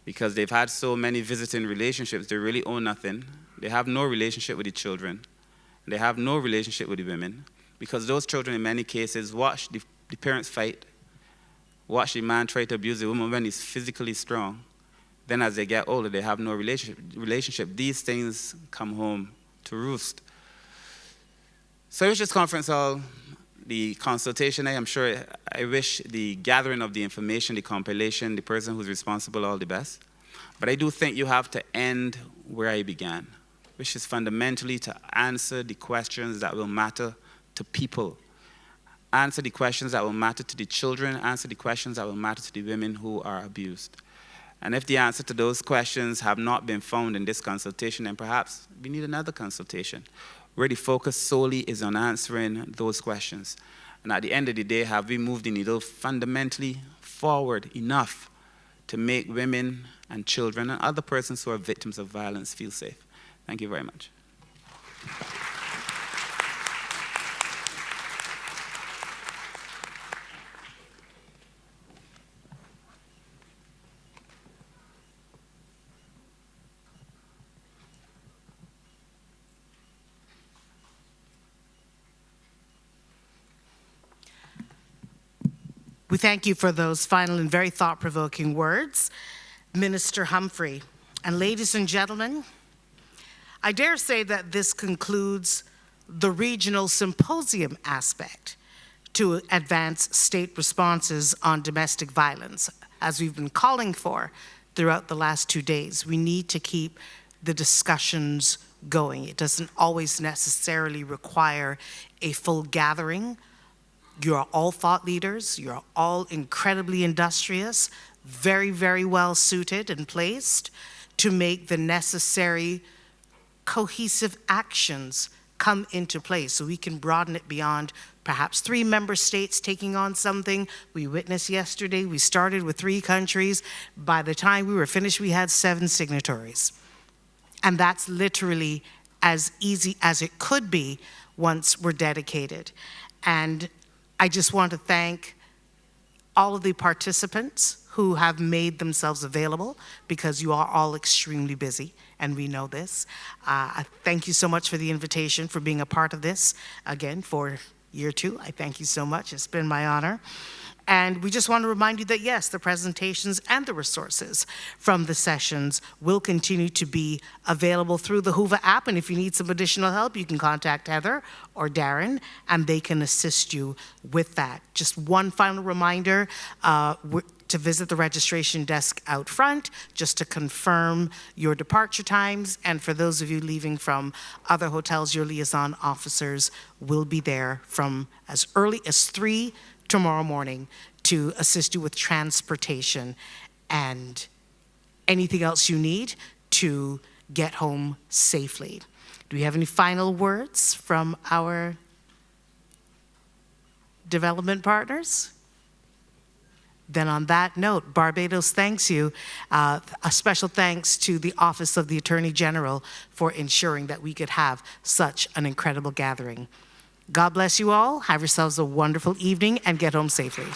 Because they've had so many visiting relationships, they really own nothing. They have no relationship with the children. They have no relationship with the women. Because those children, in many cases, watch the parents fight, watch the man try to abuse the woman when he's physically strong. Then as they get older, they have no relationship. These things come home to roost. So it was just conference hall, the consultation, I am sure, I wish the gathering of the information, the compilation, the person who's responsible, all the best. But I do think you have to end where I began, which is fundamentally to answer the questions that will matter to people. Answer the questions that will matter to the children, answer the questions that will matter to the women who are abused. And if the answer to those questions have not been found in this consultation, then perhaps we need another consultation where the focus solely is on answering those questions. And at the end of the day, have we moved the needle fundamentally forward enough to make women and children and other persons who are victims of violence feel safe? Thank you very much. We thank you for those final and very thought-provoking words, Minister Humphrey. And ladies and gentlemen, I dare say that this concludes the regional symposium aspect to advance state responses on domestic violence, as we've been calling for throughout the last 2 days. We need to keep the discussions going. It doesn't always necessarily require a full gathering. You're all thought leaders, you're all incredibly industrious, very, very well suited and placed to make the necessary cohesive actions come into place so we can broaden it beyond perhaps 3 member states taking on something. We witnessed yesterday, we started with 3 countries. By the time we were finished, we had 7 signatories. And that's literally as easy as it could be once we're dedicated. And I just want to thank all of the participants who have made themselves available because you are all extremely busy and we know this. Thank you so much for the invitation, for being a part of this. Again, for year 2, I thank you so much. It's been my honor. And we just want to remind you that yes, the presentations and the resources from the sessions will continue to be available through the Hoover app. And if you need some additional help, you can contact Heather or Darren, and they can assist you with that. Just one final reminder, to visit the registration desk out front, just to confirm your departure times. And for those of you leaving from other hotels, your liaison officers will be there from as early as 3 tomorrow morning to assist you with transportation and anything else you need to get home safely. Do we have any final words from our development partners? Then on that note, Barbados thanks you. A special thanks to the Office of the Attorney General for ensuring that we could have such an incredible gathering. God bless you all. Have yourselves a wonderful evening and get home safely.